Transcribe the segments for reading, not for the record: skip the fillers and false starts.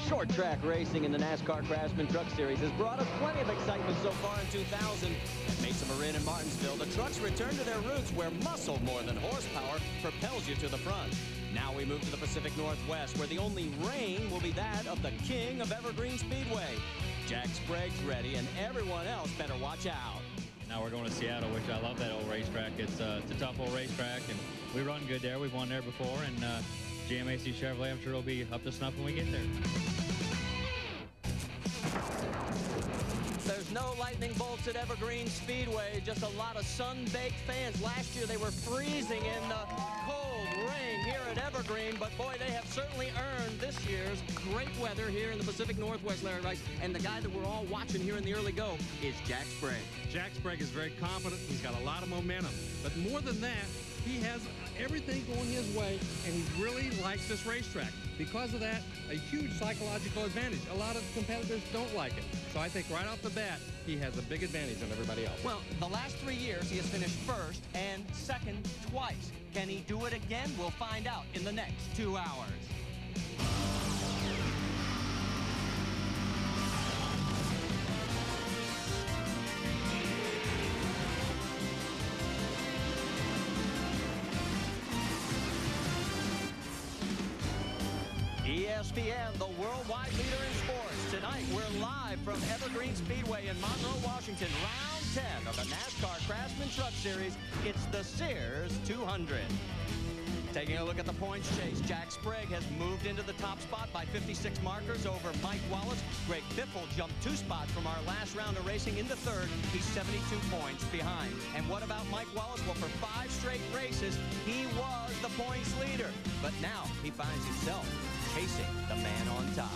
Short track racing in the NASCAR Craftsman Truck Series has brought us plenty of excitement so far in 2000. At Mesa Marin and Martinsville, the trucks return to their roots where muscle more than horsepower propels you to the front. Now we move to the Pacific Northwest, where the only rain will be that of the king of Evergreen Speedway. Jack Sprague's ready, and everyone else better watch out. Now we're going to Seattle, which I love that old racetrack. It's a tough old racetrack, and we run good there. We've won there before, and GMAC Chevrolet, I'm sure, will be up to snuff when we get there. There's no lightning bolts at Evergreen Speedway, just a lot of sun-baked fans. Last year they were freezing in the cold rain here at Evergreen, but boy, they have certainly earned this year's great weather here in the Pacific Northwest, Larry Rice. And the guy that we're all watching here in the early go is Jack Sprague. Jack Sprague is very confident. He's got a lot of momentum. But more than that, he has everything going his way, and he really likes this racetrack. Because of that, a huge psychological advantage. A lot of competitors don't like it. So I think right off the bat, he has a big advantage on everybody else. Well, the last 3 years, he has finished first and second twice. Can he do it again? We'll find out in the next 2 hours. ESPN, the worldwide leader in sports. Tonight, we're live from Evergreen Speedway in Monroe, Washington. Round 10 of the NASCAR Craftsman Truck Series. It's the Sears 200. Taking a look at the points chase, Jack Sprague has moved into the top spot by 56 markers over Mike Wallace. Greg Biffle jumped 2 spots from our last round of racing into third. He's 72 points behind. And what about Mike Wallace? Well, for 5 straight races, he was the points leader. But now he finds himself chasing the man on top.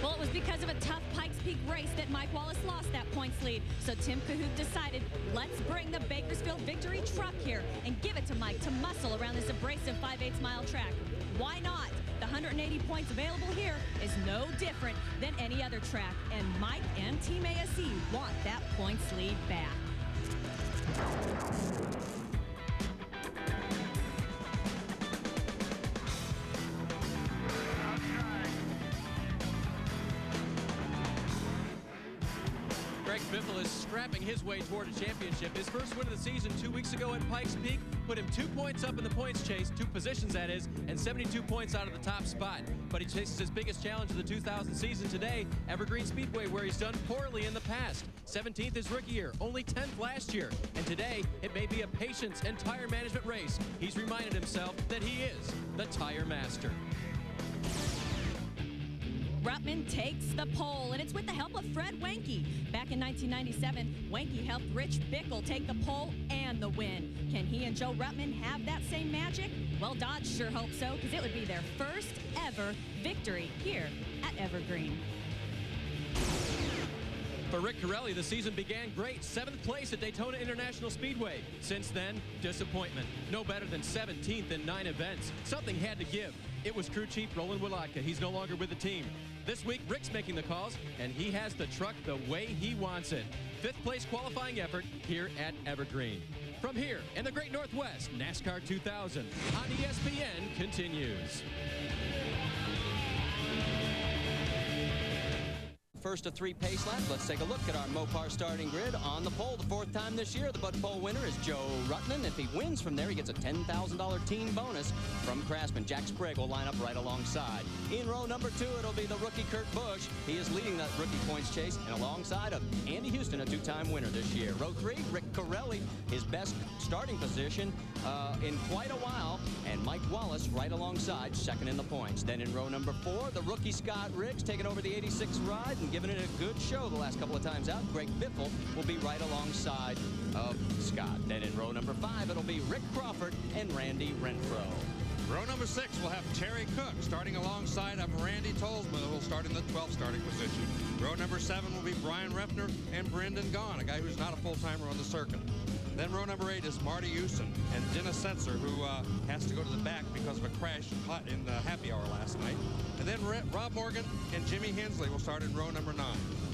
Well, it was because of a tough Pikes Peak race that Mike Wallace lost that points lead. So Tim Cahoot decided, let's bring the Bakersfield Victory truck here and give it to Mike to muscle around this abrasive 5/8 mile track. Why not? The 180 points available here is no different than any other track, and Mike and Team ASE want that points lead back. Greg Biffle is scrapping his way toward a championship. His first win of the season 2 weeks ago at Pikes Peak put him 2 points up in the points chase, 2 positions that is, and 72 points out of the top spot. But he chases his biggest challenge of the 2000 season today, Evergreen Speedway, where he's done poorly in the past. 17th his rookie year, only 10th last year. And today, it may be a patience and tire management race. He's reminded himself that he is the tire master. Ruttman takes the pole, and it's with the help of Fred Wenke. Back in 1997, Wenke helped Rich Bickle take the pole and the win. Can he and Joe Ruttman have that same magic? Well, Dodge sure hopes so, because it would be their first ever victory here at Evergreen. For Rick Corelli, the season began great. 7th place at Daytona International Speedway. Since then, disappointment. No better than 17th in 9 events. Something had to give. It was crew chief Roland Wilatka. He's no longer with the team. This week, Rick's making the calls, and he has the truck the way he wants it. 5th place qualifying effort here at Evergreen. From here in the Great Northwest, NASCAR 2000 on ESPN continues. First of 3 pace laps. Let's take a look at our Mopar starting grid. On the pole, the 4th time this year, the Bud Pole winner is Joe Ruttman. If he wins from there, he gets a $10,000 team bonus from Craftsman. Jack Sprague will line up right alongside. In row number 2, it'll be the rookie Kurt Busch. He is leading that rookie points chase, and alongside of Andy Houston, a 2-time winner this year. Row 3, Rick Corelli, his best starting position in quite a while, and Mike Wallace right alongside, second in the points. Then in row number 4, the rookie Scott Riggs taking over the 86 ride and giving it a good show the last couple of times out. Greg Biffle will be right alongside of Scott. Then in row number 5, it'll be Rick Crawford and Randy Renfro. Row number 6 will have Terry Cook starting alongside of Randy Tolsma, who will start in the 12th starting position. Row number 7 will be Brian Refner and Brendan Gaughan, a guy who's not a full-timer on the circuit. Then row number 8 is Marty Houston and Dennis Setzer, who has to go to the back because of a crash in the happy hour last night. And then Rob Morgan and Jimmy Hensley will start in row number 9.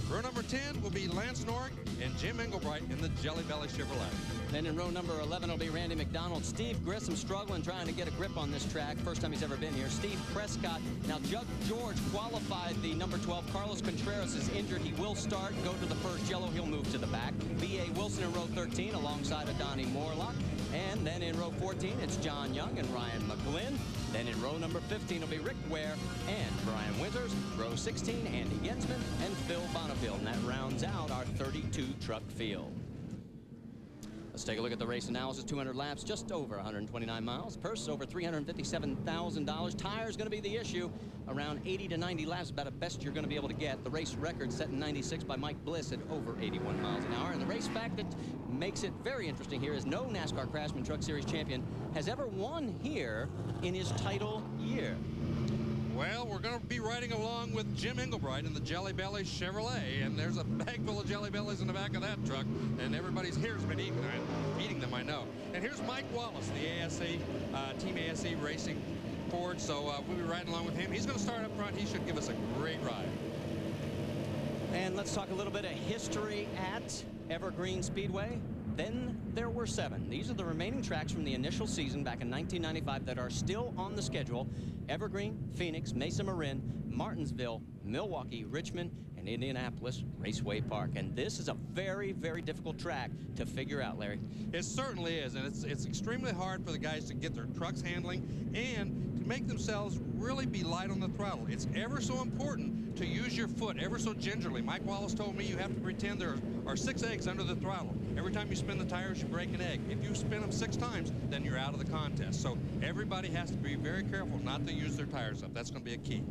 Row number 10 will be Lance Norick and Jim Englebright in the Jelly Belly Chevrolet. Then in row number 11 will be Randy McDonald. Steve Grissom struggling trying to get a grip on this track. First time he's ever been here. Steve Prescott. Now, Jug George qualified the number 12. Carlos Contreras is injured. He will start, go to the first yellow. He'll move to the back. B.A. Wilson in row 13 alongside of Donnie Morlock. And then in row 14, it's John Young and Ryan McGlynn. Then in row number 15 will be Rick Ware and Brian Winters. Row 16, Andy Gensman and Phil Bonneville. And that rounds out our 32-truck field. Let's take a look at the race analysis. 200 laps, just over 129 miles. Purse over $357,000. Tires going to be the issue. Around 80 to 90 laps, about the best you're going to be able to get. The race record set in 96 by Mike Bliss at over 81 miles an hour. And the race fact that makes it very interesting here is no NASCAR Craftsman Truck Series champion has ever won here in his title year. Well, we're going to be riding along with Jim Englebright in the Jelly Belly Chevrolet, and there's a bag full of Jelly Bellies in the back of that truck, and everybody's hair's been eating them, I know. And here's Mike Wallace, the ASE, Team ASE Racing Ford, so we'll be riding along with him. He's going to start up front. He should give us a great ride. And let's talk a little bit of history at Evergreen Speedway. Then there were 7. These are the remaining tracks from the initial season back in 1995 that are still on the schedule. Evergreen, Phoenix, Mesa Marin, Martinsville, Milwaukee, Richmond, and Indianapolis Raceway Park. And this is a very, very difficult track to figure out, Larry. It certainly is, and it's extremely hard for the guys to get their trucks handling and to make themselves really be light on the throttle. It's ever so important to use your foot ever so gingerly. Mike Wallace told me you have to pretend there are 6 eggs under the throttle. Every time you spin the tires, you break an egg. If you spin them 6 times, then you're out of the contest. So everybody has to be very careful not to use their tires up. That's going to be a key.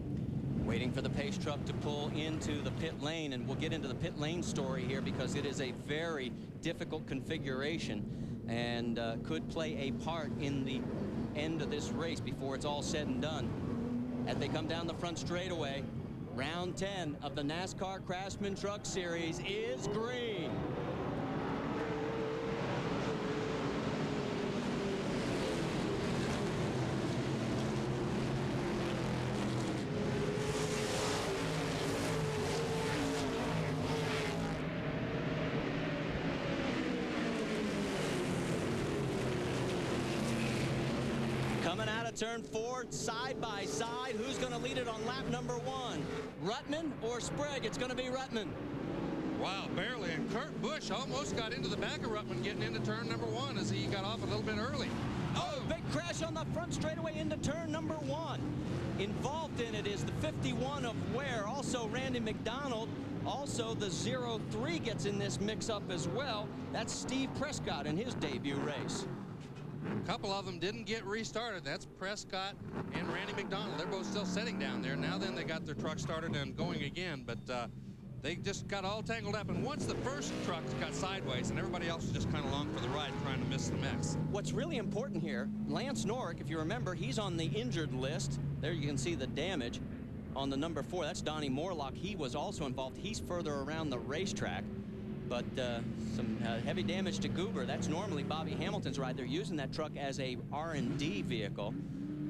Waiting for the pace truck to pull into the pit lane, and we'll get into the pit lane story here because it is a very difficult configuration and could play a part in the end of this race before it's all said and done. As they come down the front straightaway, round 10 of the NASCAR Craftsman Truck Series is green. Coming out of turn 4, side by side. Who's going to lead it on lap number 1? Ruttman or Sprague? It's going to be Ruttman. Wow, barely. And Kurt Busch almost got into the back of Ruttman getting into turn number 1 as he got off a little bit early. Oh, big crash on the front straightaway into turn number 1. Involved in it is the 51 of Ware, also Randy McDonald. Also, the 03 gets in this mix-up as well. That's Steve Prescott in his debut race. A couple of them didn't get restarted. That's Prescott and Randy McDonald. They're both still sitting down there. Now then they got their truck started and going again, but they just got all tangled up. And once the first truck got sideways and everybody else was just kind of along for the ride trying to miss the mix. What's really important here, Lance Norick, if you remember, he's on the injured list. There you can see the damage on the number 4. That's Donnie Morlock. He was also involved. He's further around the racetrack. But some heavy damage to Goober. That's normally Bobby Hamilton's ride. They're using that truck as a R&D vehicle.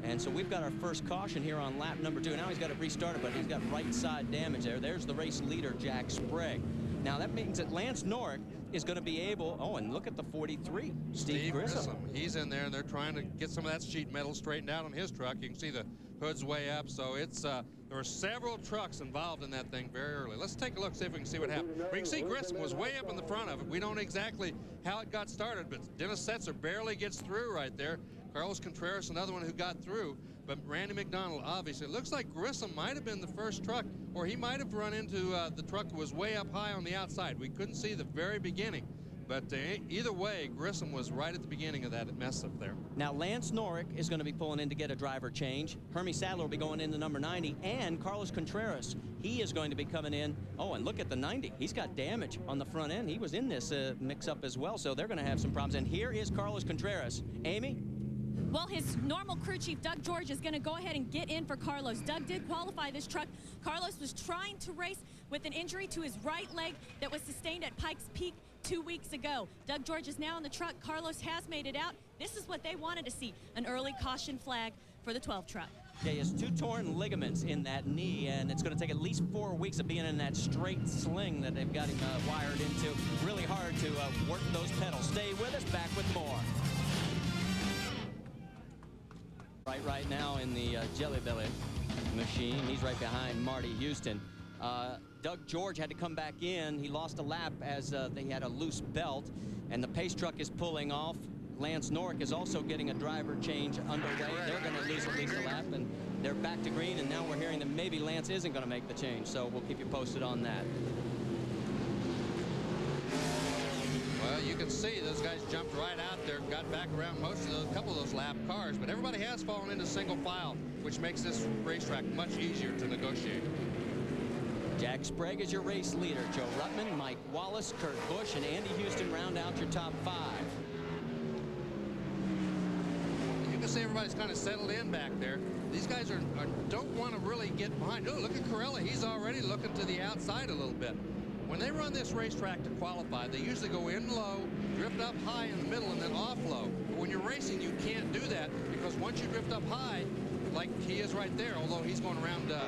And so we've got our first caution here on lap number 2. Now he's got it restarted, but he's got right side damage there. There's the race leader, Jack Sprague. Now that means that Lance Norick is going to be able, oh, and look at the 43, Steve Grissom. He's in there, and they're trying to get some of that sheet metal straightened out on his truck. You can see the hood's way up, so it's there were several trucks involved in that thing very early. Let's take a look, see if we can see what happened. We can see Grissom was way up in the front of it. We don't know exactly how it got started, but Dennis Setzer barely gets through right there. Carlos Contreras, another one who got through, but Randy McDonald, obviously. It looks like Grissom might have been the first truck, or he might have run into the truck that was way up high on the outside. We couldn't see the very beginning. But either way, Grissom was right at the beginning of that mess up there. Now, Lance Norick is going to be pulling in to get a driver change. Hermie Sadler will be going into number 90. And Carlos Contreras, he is going to be coming in. Oh, and look at the 90. He's got damage on the front end. He was in this mix-up as well, so they're going to have some problems. And here is Carlos Contreras. Amy? Well, his normal crew chief, Doug George, is going to go ahead and get in for Carlos. Doug did qualify this truck. Carlos was trying to race with an injury to his right leg that was sustained at Pikes Peak 2 weeks ago. Doug George is now in the truck. Carlos has made it out. This is what they wanted to see, an early caution flag for the 12 truck. Yeah, he has 2 torn ligaments in that knee, and it's going to take at least 4 weeks of being in that straight sling that they've got him wired into. Really hard to work those pedals. Stay with us. Back with more. Right now in the Jelly Belly machine. He's right behind Marty Houston. Doug George had to come back in. He lost a lap as they had a loose belt, and the pace truck is pulling off. Lance Norick is also getting a driver change underway. They're going to lose at least a lap, and they're back to green, and now we're hearing that maybe Lance isn't going to make the change, so we'll keep you posted on that. Well, you can see those guys jumped right out there, got back around most of those, couple of those lap cars, but everybody has fallen into single file, which makes this racetrack much easier to negotiate. Jack Sprague is your race leader. Joe Ruttman, Mike Wallace, Kurt Busch, and Andy Houston round out your top 5. You can see everybody's kind of settled in back there. These guys don't want to really get behind. Oh, look at Corella. He's already looking to the outside a little bit. When they run this racetrack to qualify, they usually go in low, drift up high in the middle, and then off low. But when you're racing, you can't do that, because once you drift up high, like he is right there, although he's going around the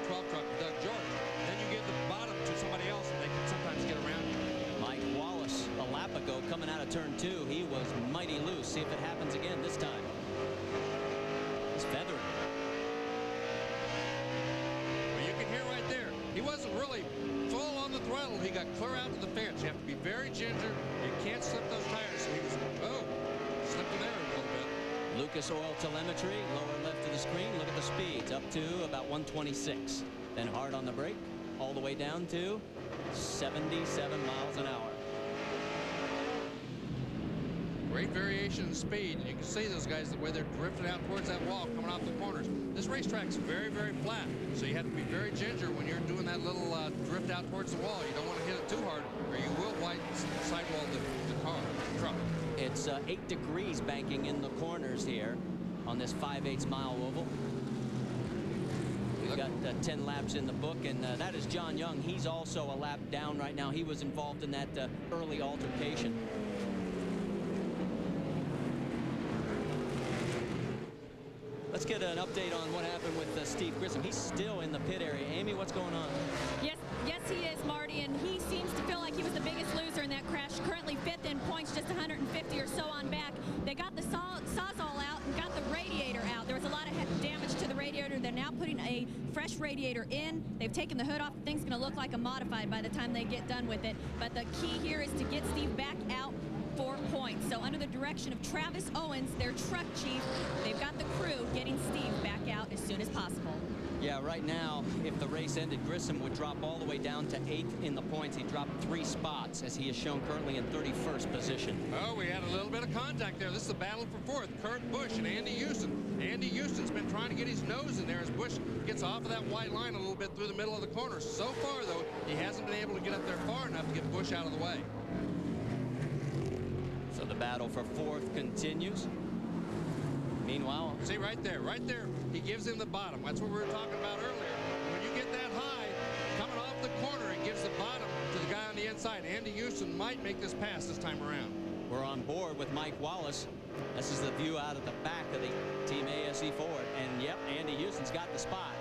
12 truck with Doug George, then you give the bottom to somebody else, and they can sometimes get around you. Mike Wallace, a lap ago, coming out of turn 2, he was mighty loose. See if it happens again this time. He's feathering. Well, you can hear right there, he wasn't really full on the throttle. He got clear out to the fence. You have to be very ginger. You can't slip those tires. So he was, slipped in there a little bit. Lucas Oil Telemetry, lower left of the screen. Look at the speeds, up to about 126. Then hard on the brake, all the way down to 77 miles an hour. Great variation in speed. And you can see those guys, the way they're drifting out towards that wall, coming off the corners. This racetrack's very, very flat. So you have to be very ginger when you're doing that little drift out towards the wall. You don't want to hit it too hard, or you will sidewall the truck. It's 8 degrees banking in the corners here on this 5/8 mile oval. We've got 10 laps in the book, and that is John Young. He's also a lap down right now. He was involved in that early altercation. Let's get an update on what happened with Steve Grissom. He's still in the pit area. Amy, what's going on? Yes, he is, Marty, and he seems to feel like he was the biggest loser in that crash. Currently 5th in points, just 150 or so on back. They got the sawzall out and got the radiator out. There was a lot of damage to the radiator. They're now putting a fresh radiator in. They've taken the hood off. The thing's going to look like a modified by the time they get done with it. But the key here is to get Steve back out 4 points. So under the direction of Travis Owens, their truck chief, they've got the crew getting Steve back out as soon as possible. Yeah, right now, if the race ended, Grissom would drop all the way down to 8th in the points. He dropped 3 spots, as he is shown currently in 31st position. Oh, we had a little bit of contact there. This is a battle for 4th. Kurt Busch and Andy Houston. Andy Houston's been trying to get his nose in there as Busch gets off of that white line a little bit through the middle of the corner. So far, though, he hasn't been able to get up there far enough to get Busch out of the way. So the battle for 4th continues. Meanwhile, see right there, he gives him the bottom. That's what we were talking about earlier. When you get that high, coming off the corner, it gives the bottom to the guy on the inside. Andy Houston might make this pass this time around. We're on board with Mike Wallace. This is the view out of the back of the Team ASE Ford. And yep, Andy Houston's got the spot.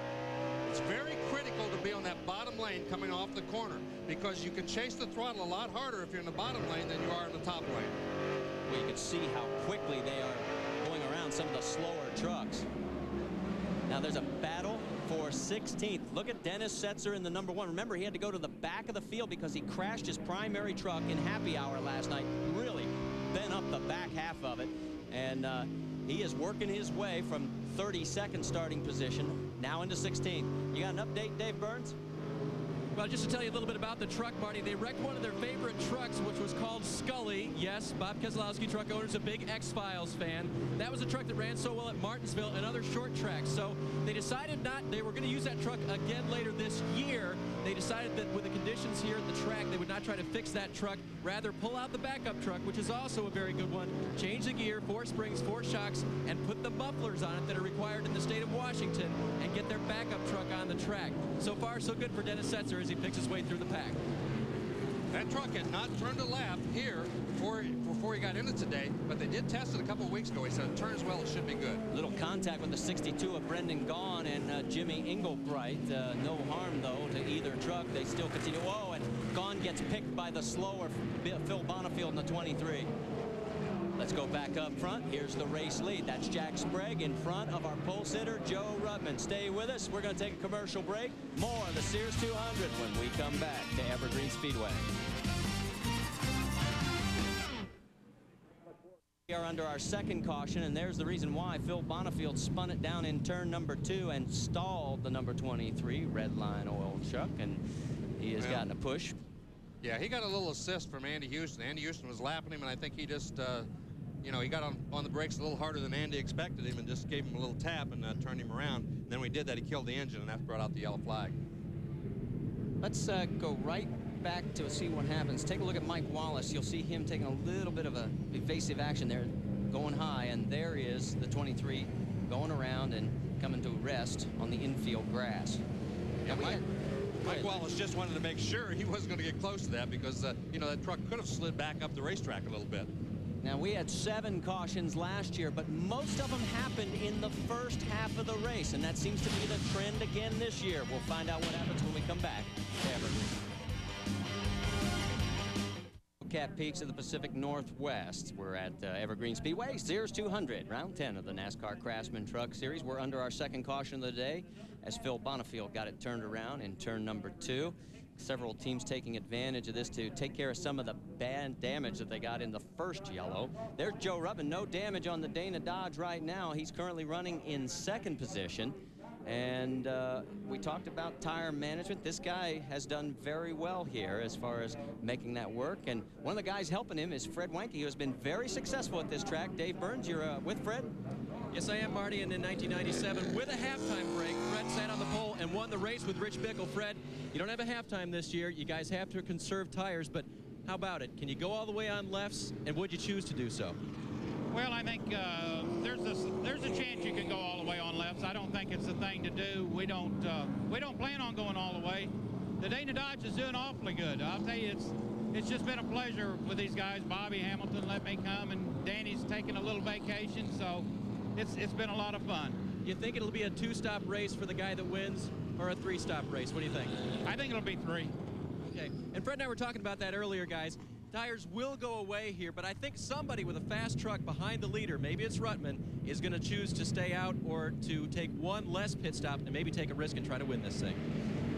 It's very critical to be on that bottom lane coming off the corner, because you can chase the throttle a lot harder if you're in the bottom lane than you are in the top lane. Well, you can see how quickly they are going around some of the slower trucks. Now there's a battle for 16th. Look at Dennis Setzer in the number 1. Remember, he had to go to the back of the field because he crashed his primary truck in happy hour last night. Really bent up the back half of it. And he is working his way from 32nd starting position now into 16th. You got an update, Dave Burns? Well, just to tell you a little bit about the truck, Marty, they wrecked one of their favorite trucks, which was called Scully. Yes, Bob Keselowski, truck owner, is a big X-Files fan. That was a truck that ran so well at Martinsville and other short tracks. So they decided they were going to use that truck again later this year. They decided that with the conditions here at the track, they would not try to fix that truck, rather pull out the backup truck, which is also a very good one, change the gear, 4 springs, 4 shocks, and put the mufflers on it that are required in the state of Washington, and get their backup truck on the track. So far, so good for Dennis Setzer as he picks his way through the pack. That truck had not turned a lap here before he got in it today, but they did test it a couple of weeks ago. He said it turns well, it should be good. Little contact with the 62 of Brendan Gaughan and Jimmy Engelbright. No harm, though, to either truck. They still continue. Whoa, and Gaughan gets picked by the slower Phil Bonifield in the 23. Let's go back up front. Here's the race lead. That's Jack Sprague in front of our pole sitter, Joe Rudman. Stay with us. We're going to take a commercial break. More of the Sears 200 when we come back to Evergreen Speedway. We are under our second caution, and there's the reason why. Phil Bonifield spun it down in turn number 2 and stalled the number 23 Red Line Oil Chuck, and he has gotten a push. Yeah, he got a little assist from Andy Houston. Andy Houston was lapping him, and I think he just, you know, he got on the brakes a little harder than Andy expected him and just gave him a little tap and turned him around. And then when he did that, he killed the engine, and that brought out the yellow flag. Let's go right back to see what happens. Take a look at Mike Wallace. You'll see him taking a little bit of a evasive action there, going high, and there is the 23 going around and coming to rest on the infield grass. Yeah, Mike Wallace just wanted to make sure he wasn't going to get close to that because, you know, that truck could have slid back up the racetrack a little bit. Now, we had 7 cautions last year, but most of them happened in the first half of the race, and that seems to be the trend again this year. We'll find out what happens when we come back to Evergreen. Cat Peaks of the Pacific Northwest. We're at Evergreen Speedway, Sears 200, round 10 of the NASCAR Craftsman Truck Series. We're under our second caution of the day as Phil Bonifield got it turned around in turn number 2. Several teams taking advantage of this to take care of some of the bad damage that they got in the first yellow. There's Joe Rubin, no damage on the Dana Dodge right now. He's currently running in second position. And we talked about tire management. This guy has done very well here as far as making that work. And one of the guys helping him is Fred Wenke, who has been very successful at this track. Dave Burns, you're with Fred? Yes, I am, Marty. And in 1997, with a halftime break, Fred sat on the pole and won the race with Rich Bickle. Fred, you don't have a halftime this year. You guys have to conserve tires, but how about it? Can you go all the way on lefts, and would you choose to do so? Well, I think there's a chance you can go all the way on lefts. I don't think it's the thing to do. We don't plan on going all the way. The Dana Dodge is doing awfully good. I'll tell you, it's just been a pleasure with these guys. Bobby Hamilton let me come, and Danny's taking a little vacation, so it's been a lot of fun. You think it'll be a 2-stop race for the guy that wins, or a 3-stop race? What do you think? I think it'll be 3. Okay. And Fred and I were talking about that earlier, guys. Tires will go away here, but I think somebody with a fast truck behind the leader, maybe it's Rutman, is going to choose to stay out or to take one less pit stop and maybe take a risk and try to win this thing.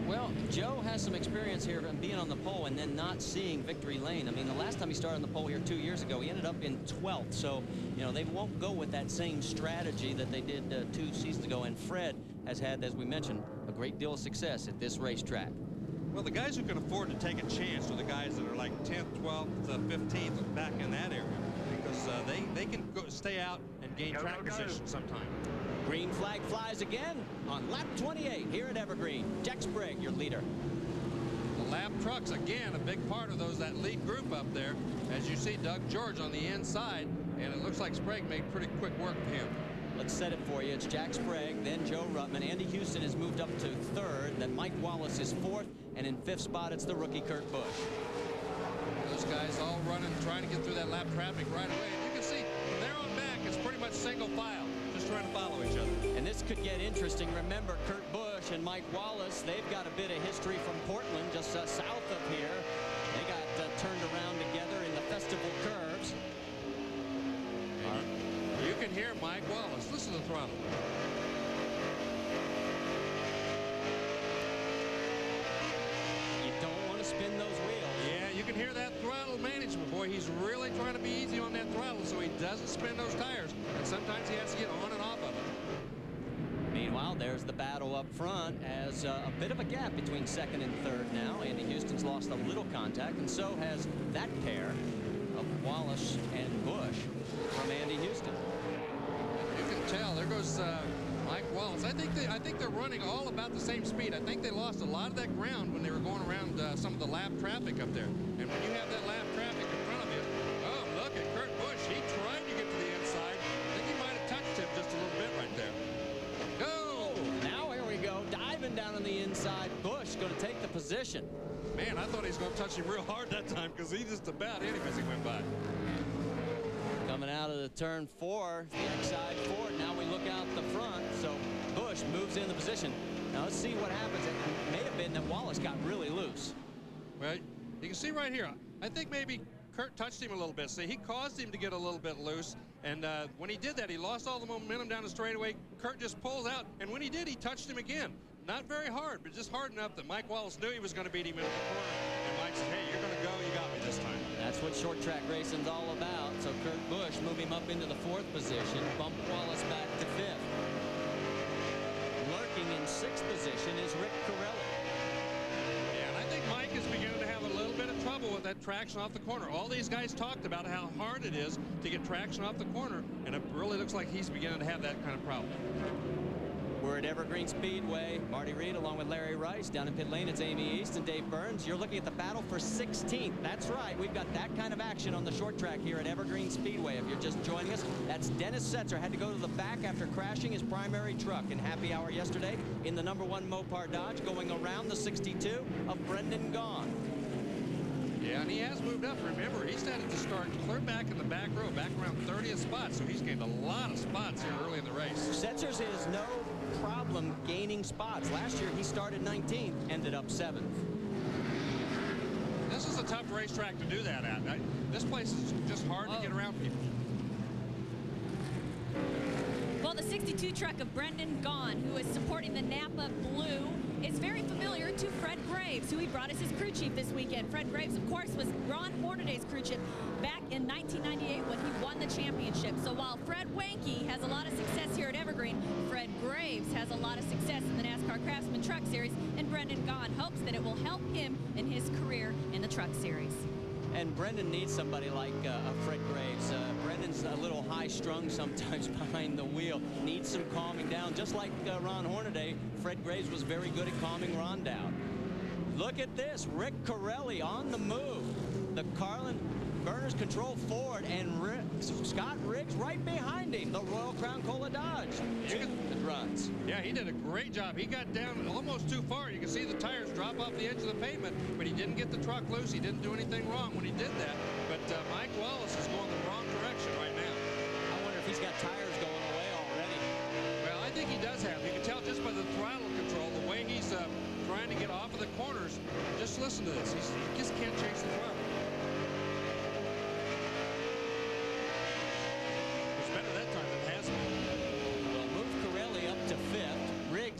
Well, Joe has some experience here of being on the pole and then not seeing victory lane. I mean, the last time he started on the pole here 2 years ago, he ended up in 12th. So, you know, they won't go with that same strategy that they did 2 seasons ago. And Fred has had, as we mentioned, a great deal of success at this racetrack. Well, the guys who can afford to take a chance are the guys that are like 10th, 12th, 15th, back in that area, because they can stay out and gain track position sometime. Green flag flies again on lap 28 here at Evergreen. Jack Sprague, your leader. The lap trucks, again, a big part of that lead group up there. As you see, Doug George on the inside, and it looks like Sprague made pretty quick work of him. Let's set it for you. It's Jack Sprague, then Joe Rutman. Andy Houston has moved up to 3rd. Then Mike Wallace is 4th. And in 5th spot, it's the rookie Kurt Busch. Those guys all running, trying to get through that lap traffic right away. And you can see from there on back, it's pretty much single file, just trying to follow each other. And this could get interesting. Remember, Kurt Busch and Mike Wallace, they've got a bit of history from Portland, just south of here. They got turned around together in the festival curves. You can hear Mike Wallace. Listen to the throttle. You don't want to spin those wheels. Yeah, you can hear that throttle management. Boy, he's really trying to be easy on that throttle so he doesn't spin those tires. And sometimes he has to get on and off of it. Meanwhile, there's the battle up front as a bit of a gap between 2nd and 3rd now. Andy Houston's lost a little contact, and so has that pair of Wallace and Busch from Andy Houston. You can tell. There goes Mike Wallace. I think they're running all about the same speed. I think they lost a lot of that ground when they were going around some of the lap traffic up there. And when you have that lap traffic in front of you, oh, look at Kurt Busch. He tried to get to the inside. I think he might have touched him just a little bit right there. Go! Now here we go. Diving down on the inside. Busch going to take the position. position. Man, I thought he was going to touch him real hard that time because he just about hit him as he went by. Coming out of the turn 4, the X-side Ford. Now we look out the front, so Busch moves in the position. Now let's see what happens. It may have been that Wallace got really loose. Well, you can see right here, I think maybe Kurt touched him a little bit. See, he caused him to get a little bit loose, and when he did that, he lost all the momentum down the straightaway. Kurt just pulls out, and when he did, he touched him again. Not very hard, but just hard enough that Mike Wallace knew he was going to beat him in the corner. And Mike said, hey, you're going to go. You got me this time. That's what short track racing's all about. So Kurt Busch move him up into the 4th position, bump Wallace back to 5th. Lurking in 6th position is Rick Corelli. Yeah, and I think Mike is beginning to have a little bit of trouble with that traction off the corner. All these guys talked about how hard it is to get traction off the corner, and it really looks like he's beginning to have that kind of problem. We're at Evergreen Speedway. Marty Reed along with Larry Rice. Down in pit lane, it's Amy East and Dave Burns. You're looking at the battle for 16th. That's right. We've got that kind of action on the short track here at Evergreen Speedway. If you're just joining us, that's Dennis Setzer. Had to go to the back after crashing his primary truck in happy hour yesterday in the #1 Mopar Dodge, going around the 62 of Brendan Gaughan. Yeah, and he has moved up. Remember, he started to start clear back in the back row, back around 30th spot, so he's gained a lot of spots here early in the race. Setzer's is no problem gaining spots. Last year, he started 19th, ended up 7th. This is a tough racetrack to do that at. This place is just hard to get around people. Well, the 62 truck of Brendan Gaughan, who is supporting the Napa Blue, is very familiar to Fred Graves, who he brought as his crew chief this weekend. Fred Graves, of course, was Ron Hornaday's crew chief back in 1998 when he won the championship. So while Fred Wanke has a lot of success here at Evergreen, Fred Graves has a lot of success in the NASCAR Craftsman Truck Series, and Brendan Gaughan hopes that it will help him in his career in the Truck Series. And Brendan needs somebody like Fred Graves. Brendan's a little high-strung sometimes behind the wheel. Needs some calming down. Just like Ron Hornaday, Fred Graves was very good at calming Ron down. Look at this. Rick Corelli on the move. The Carlin Burners Control Ford and Scott Riggs right behind him. The Royal Crown Cola Dodge. It runs. Yeah, he did a great job. He got down almost too far. You can see the tires drop off the edge of the pavement, but he didn't get the truck loose. He didn't do anything wrong when he did that. But Mike Wallace is going the wrong direction right now. I wonder if he's got tires going away already. Well, I think he does have. You can tell just by the throttle control, the way he's trying to get off of the corners. Just listen to this. He just can't change the throttle.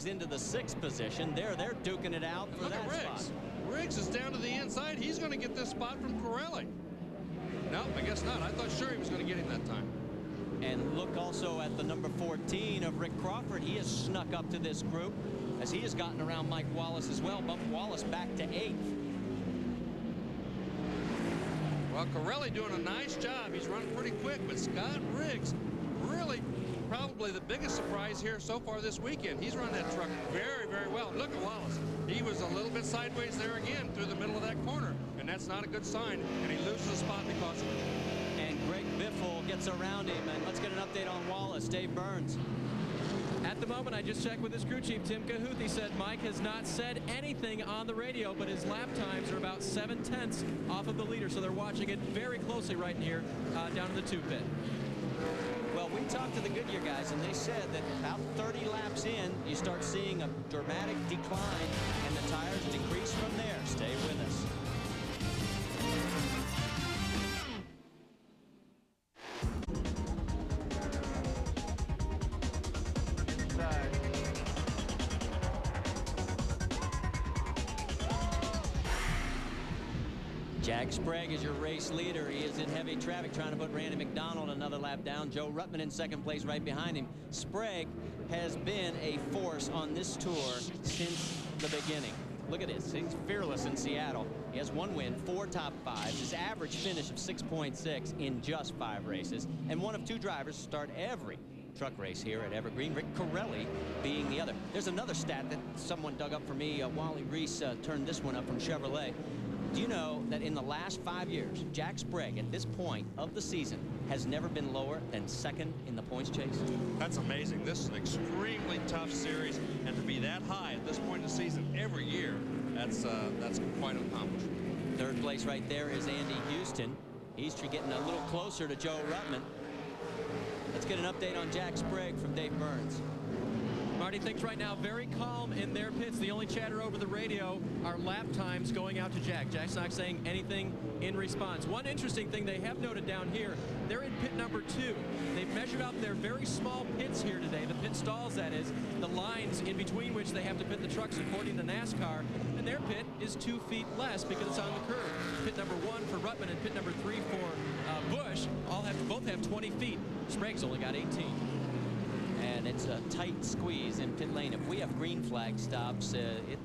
Into the 6th position. They're duking it out for that spot. Riggs is down to the inside. He's going to get this spot from Corelli. No, I guess not. I thought sure he was going to get him that time. And look also at the number 14 of Rick Crawford. He has snuck up to this group as he has gotten around Mike Wallace as well. Bumped Wallace back to 8th. Well, Corelli doing a nice job. He's running pretty quick, but Scott Riggs really probably the biggest surprise here so far this weekend. He's run that truck very, very well. Look at Wallace. He was a little bit sideways there again through the middle of that corner, and that's not a good sign, and he loses a spot because of it. And Greg Biffle gets around him, and let's get an update on Wallace. Dave Burns. At the moment, I just checked with his crew chief, Tim Cahuth. He said Mike has not said anything on the radio, but his lap times are about 7/10 off of the leader, so they're watching it very closely right in here down in the 2 pit. Well, we talked to the Goodyear guys, and they said that about 30 laps in, you start seeing a dramatic decline, and the tires decrease from there. Stay with us. Jack Sprague is your race leader. He is in heavy traffic trying to put Randy McDonald another lap down. Joe Ruttman in 2nd place right behind him. Sprague has been a force on this tour since the beginning. Look at this. He's fearless in Seattle. He has 1 win, 4 top 5s. His average finish of 6.6 in just 5 races. And one of 2 drivers to start every truck race here at Evergreen, Rick Corelli being the other. There's another stat that someone dug up for me. Wally Reese turned this one up from Chevrolet. Do you know that in the last 5 years, Jack Sprague at this point of the season has never been lower than 2nd in the points chase? That's amazing. This is an extremely tough series, and to be that high at this point in the season every year, that's quite an accomplishment. Third place right there is Andy Houston. He's getting a little closer to Joe Ruttman. Let's get an update on Jack Sprague from Dave Burns. Marty, things right now very calm in their pits. The only chatter over the radio are lap times going out to Jack. Jack's not saying anything in response. One interesting thing they have noted down here, they're in pit number 2. They've measured out their very small pits here today, the pit stalls, that is, the lines in between which they have to pit the trucks according to NASCAR, and their pit is 2 feet less because it's on the curve. Pit number 1 for Ruttman and pit number 3 for Busch both have 20 feet. Sprague's only got 18. And it's a tight squeeze in pit lane. If we have green flag stops,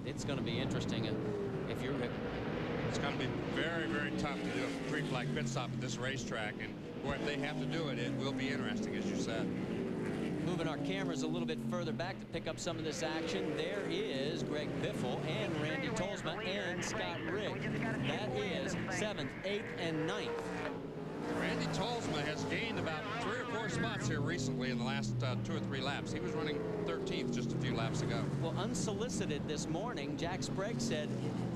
it's going to be interesting. It's going to be very, very tough to do a green flag pit stop at this racetrack, and or if they have to do it, it will be interesting, as you said. Moving our cameras a little bit further back to pick up some of this action, there is Greg Biffle and Randy Tolsma and Scott Rigg. That is 7th, 8th, and 9th. Randy Tolsma has gained about 3 or 4 spots here recently in the last 2 or 3 laps. He was running 13th just a few laps ago. Well, unsolicited this morning, Jack Sprague said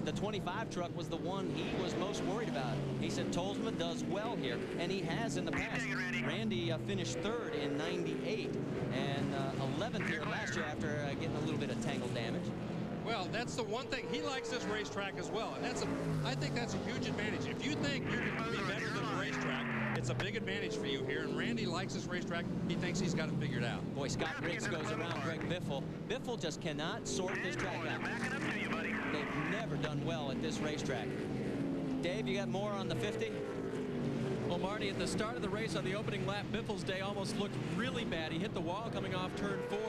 the 25 truck was the one he was most worried about. He said Tolsma does well here, and he has in the past. Randy finished 3rd in 98 and 11th here last year after getting a little bit of tangle damage. Well, that's the one thing. He likes this racetrack as well, and I think that's a huge advantage. If you think you're going to be better than the racetrack, it's a big advantage for you here, and Randy likes this racetrack. He thinks he's got it figured out. Boy, Scott Riggs goes around Greg Biffle. Biffle just cannot sort this track out. They've never done well at this racetrack. Dave, you got more on the 50? Well, Marty, at the start of the race on the opening lap, Biffle's day almost looked really bad. He hit the wall coming off turn 4.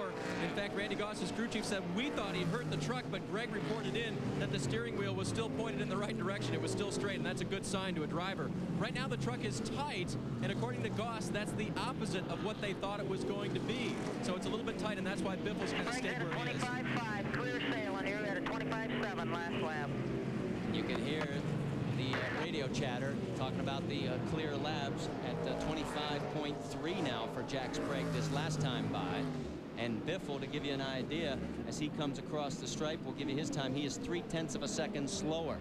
In fact, Randy Goss's crew chief said, we thought he hurt the truck, but Greg reported in that the steering wheel was still pointed in the right direction. It was still straight, and that's a good sign to a driver. Right now, the truck is tight, and according to Goss, that's the opposite of what they thought it was going to be. So it's a little bit tight, and that's why Biffle's kind of stayed where he is. 25.5, clear sailing here at a 25.7 last lap. You can hear the radio chatter talking about the clear labs at 25.3 now for Jack Sprague this last time by. And Biffle, to give you an idea, as he comes across the stripe, we'll give you his time. He is 0.3 of a second slower.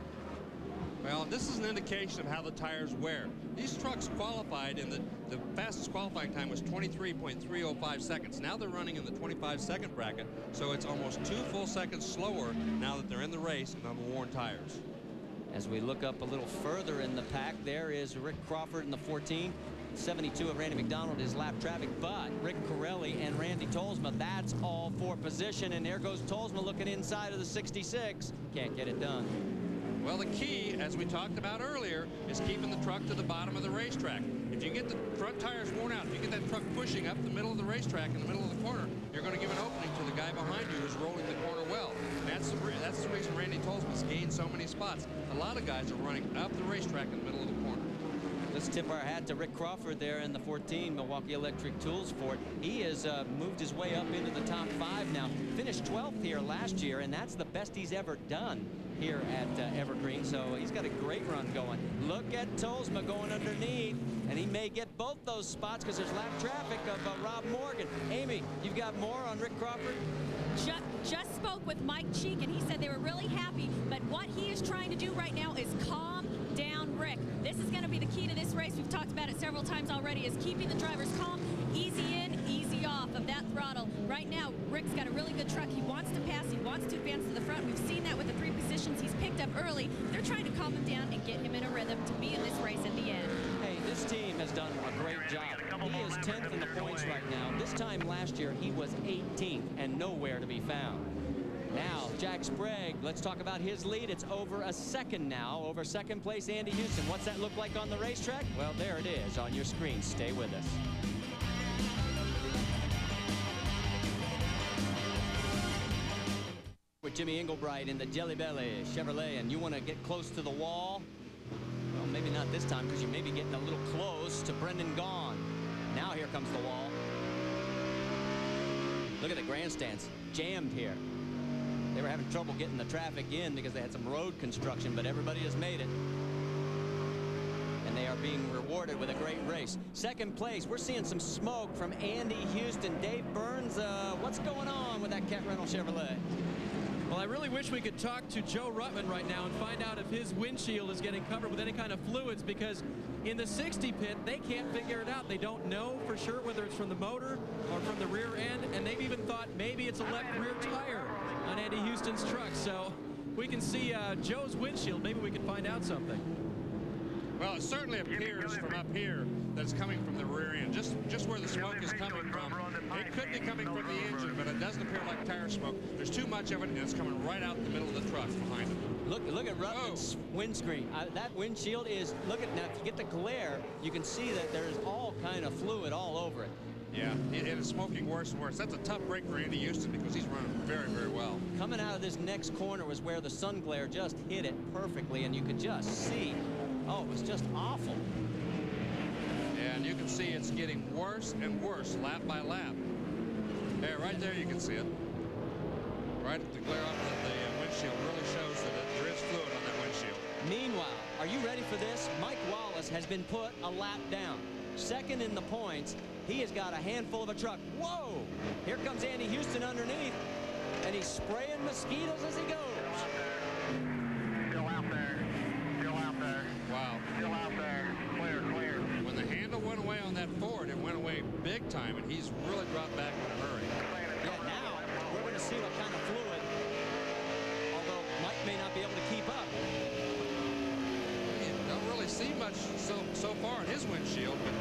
Well, this is an indication of how the tires wear. These trucks qualified, and the fastest qualifying time was 23.305 seconds. Now they're running in the 25-second bracket, so it's almost 2 full seconds slower now that they're in the race and on the worn tires. As we look up a little further in the pack, there is Rick Crawford in the 14. 72 of Randy McDonald is lap traffic, but Rick Corelli and Randy Tolsma, that's all for position. And there goes Tolsma looking inside of the 66. Can't get it done. Well, the key, as we talked about earlier, is keeping the truck to the bottom of the racetrack. If you get the front tires worn out, if you get that truck pushing up the middle of the racetrack in the middle of the corner, you're going to give an opening to the guy behind you who's rolling the corner well. And that's the reason Randy Tolsma's gained so many spots. A lot of guys are running up the racetrack in the middle of the corner. Let's tip our hat to Rick Crawford there in the 14, Milwaukee Electric Tools Ford. He has moved his way up into the top 5 now. Finished 12th here last year, and that's the best he's ever done here at Evergreen. So he's got a great run going. Look at Tolsma going underneath, and he may get both those spots because there's lap traffic of Rob Morgan. Amy, you've got more on Rick Crawford? Just spoke with Mike Cheek, and he said they were really happy, but what he is trying to do right now is calm down Rick. This is going to be the key to this race. We've talked about it several times already, is keeping the drivers calm, easy in, easy off of that throttle. Right now, Rick's got a really good truck. He wants to pass. He wants to advance to the front. We've seen that with the 3 positions he's picked up early. They're trying to calm him down and get him in a rhythm to be in this race at the end. Hey, this team has done a great job. He is 10th in the points right now. This time last year, he was 18th and nowhere to be found. Now, Jack Sprague, let's talk about his lead. It's over a second now, over second place Andy Houston. What's that look like on the racetrack? Well, there it is on your screen. Stay with us. With Jimmy Englebright in the Jelly Belly Chevrolet, and you want to get close to the wall? Well, maybe not this time, because you may be getting a little close to Brendan Gaughan. Now here comes the wall. Look at the grandstands, jammed here. They were having trouble getting the traffic in because they had some road construction, but everybody has made it. And they are being rewarded with a great race. Second place, we're seeing some smoke from Andy Houston. Dave Burns, what's going on with that Cat Rental Chevrolet? Well, I really wish we could talk to Joe Ruttman right now and find out if his windshield is getting covered with any kind of fluids, because in the 60 pit, they can't figure it out. They don't know for sure whether it's from the motor or from the rear end, and they've even thought maybe it's a left rear tire on Andy Houston's truck. So we can see Joe's windshield. Maybe we can find out something. Well, it certainly appears from up here that it's coming from the rear end, just where the smoke is coming from. It could be coming from the engine, but it doesn't appear like tire smoke. There's too much of it, and it's coming right out the middle of the truck behind it. Look at Ruttman's windscreen. That windshield is, look at, now if you get the glare, you can see that there's all kind of fluid all over it. Yeah, and it's smoking worse and worse. That's a tough break for Andy Houston because he's running very, very well. Coming out of this next corner was where the sun glare just hit it perfectly, and you could just see, oh, it was just awful. And you can see it's getting worse and worse lap by lap. There, right there you can see it. Right at the glare off the windshield really shows that there is fluid on that windshield. Meanwhile, are you ready for this? Mike Wallace has been put a lap down. Second in the points. He has got a handful of a truck. Whoa! Here comes Andy Houston underneath, and he's spraying mosquitoes as he goes. Still out there. Still out there. Wow. Still out there. Clear, clear. When the handle went away on that Ford, it went away big time, and he's really dropped back in a hurry. Yeah, now we're going to see what kind of fluid, although Mike may not be able to keep up. You don't really see much so far in his windshield, but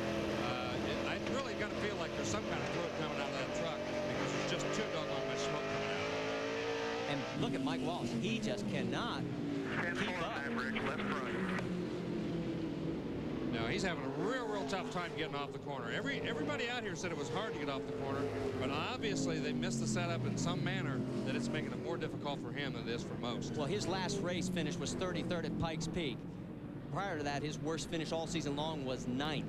I really got to feel like there's some kind of fluid coming out of that truck because there's just too doggone much smoke coming out. And look at Mike Wallace. He just cannot keep up. Average, left front. No, he's having a real tough time getting off the corner. Everybody out here said it was hard to get off the corner, but obviously they missed the setup in some manner that it's making it more difficult for him than it is for most. Well, his last race finish was 33rd at Pikes Peak. Prior to that, his worst finish all season long was 9th.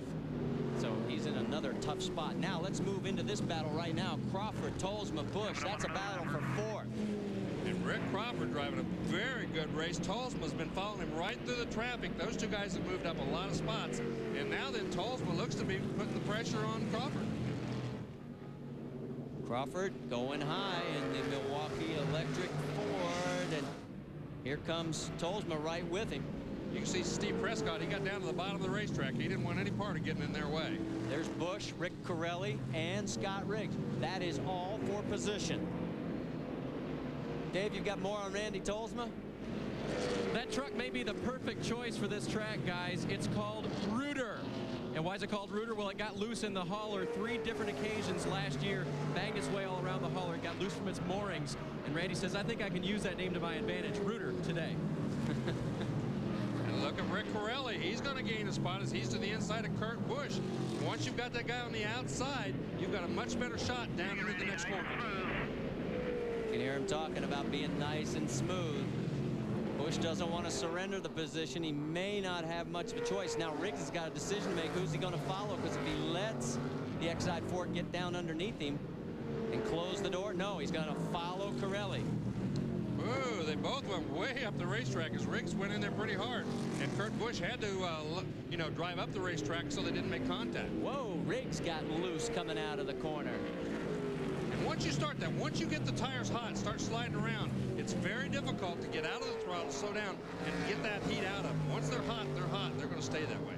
So he's in another tough spot. Now let's move into this battle right now. Crawford, Tolsma, Busch. That's a battle for 4th. And Rick Crawford driving a very good race. Tolsma's been following him right through the traffic. Those two guys have moved up a lot of spots. And now then Tolsma looks to be putting the pressure on Crawford. Crawford going high in the Milwaukee Electric Ford. And here comes Tolsma right with him. You can see Steve Prescott, he got down to the bottom of the racetrack. He didn't want any part of getting in their way. There's Busch, Rick Corelli, and Scott Riggs. That is all for position. Dave, you've got more on Randy Tolsma? That truck may be the perfect choice for this track, guys. It's called Rooter. And why is it called Rooter? Well, it got loose in the hauler 3 different occasions last year, banged its way all around the hauler. It got loose from its moorings. And Randy says, I think I can use that name to my advantage. Rooter today. Look at Rick Corelli. He's going to gain a spot as he's to the inside of Kurt Busch. Once you've got that guy on the outside, you've got a much better shot down into the next corner. You can hear him talking about being nice and smooth. Busch doesn't want to surrender the position. He may not have much of a choice. Now Riggs has got a decision to make. Who's he going to follow? Because if he lets the Exide Ford get down underneath him and close the door, no, he's going to follow Corelli. Ooh, they both went way up the racetrack as Riggs went in there pretty hard. And Kurt Busch had to, drive up the racetrack so they didn't make contact. Whoa, Riggs got loose coming out of the corner. And once you start that, once you get the tires hot, start sliding around, it's very difficult to get out of the throttle, slow down, and get that heat out of them. Once they're hot, they're going to stay that way.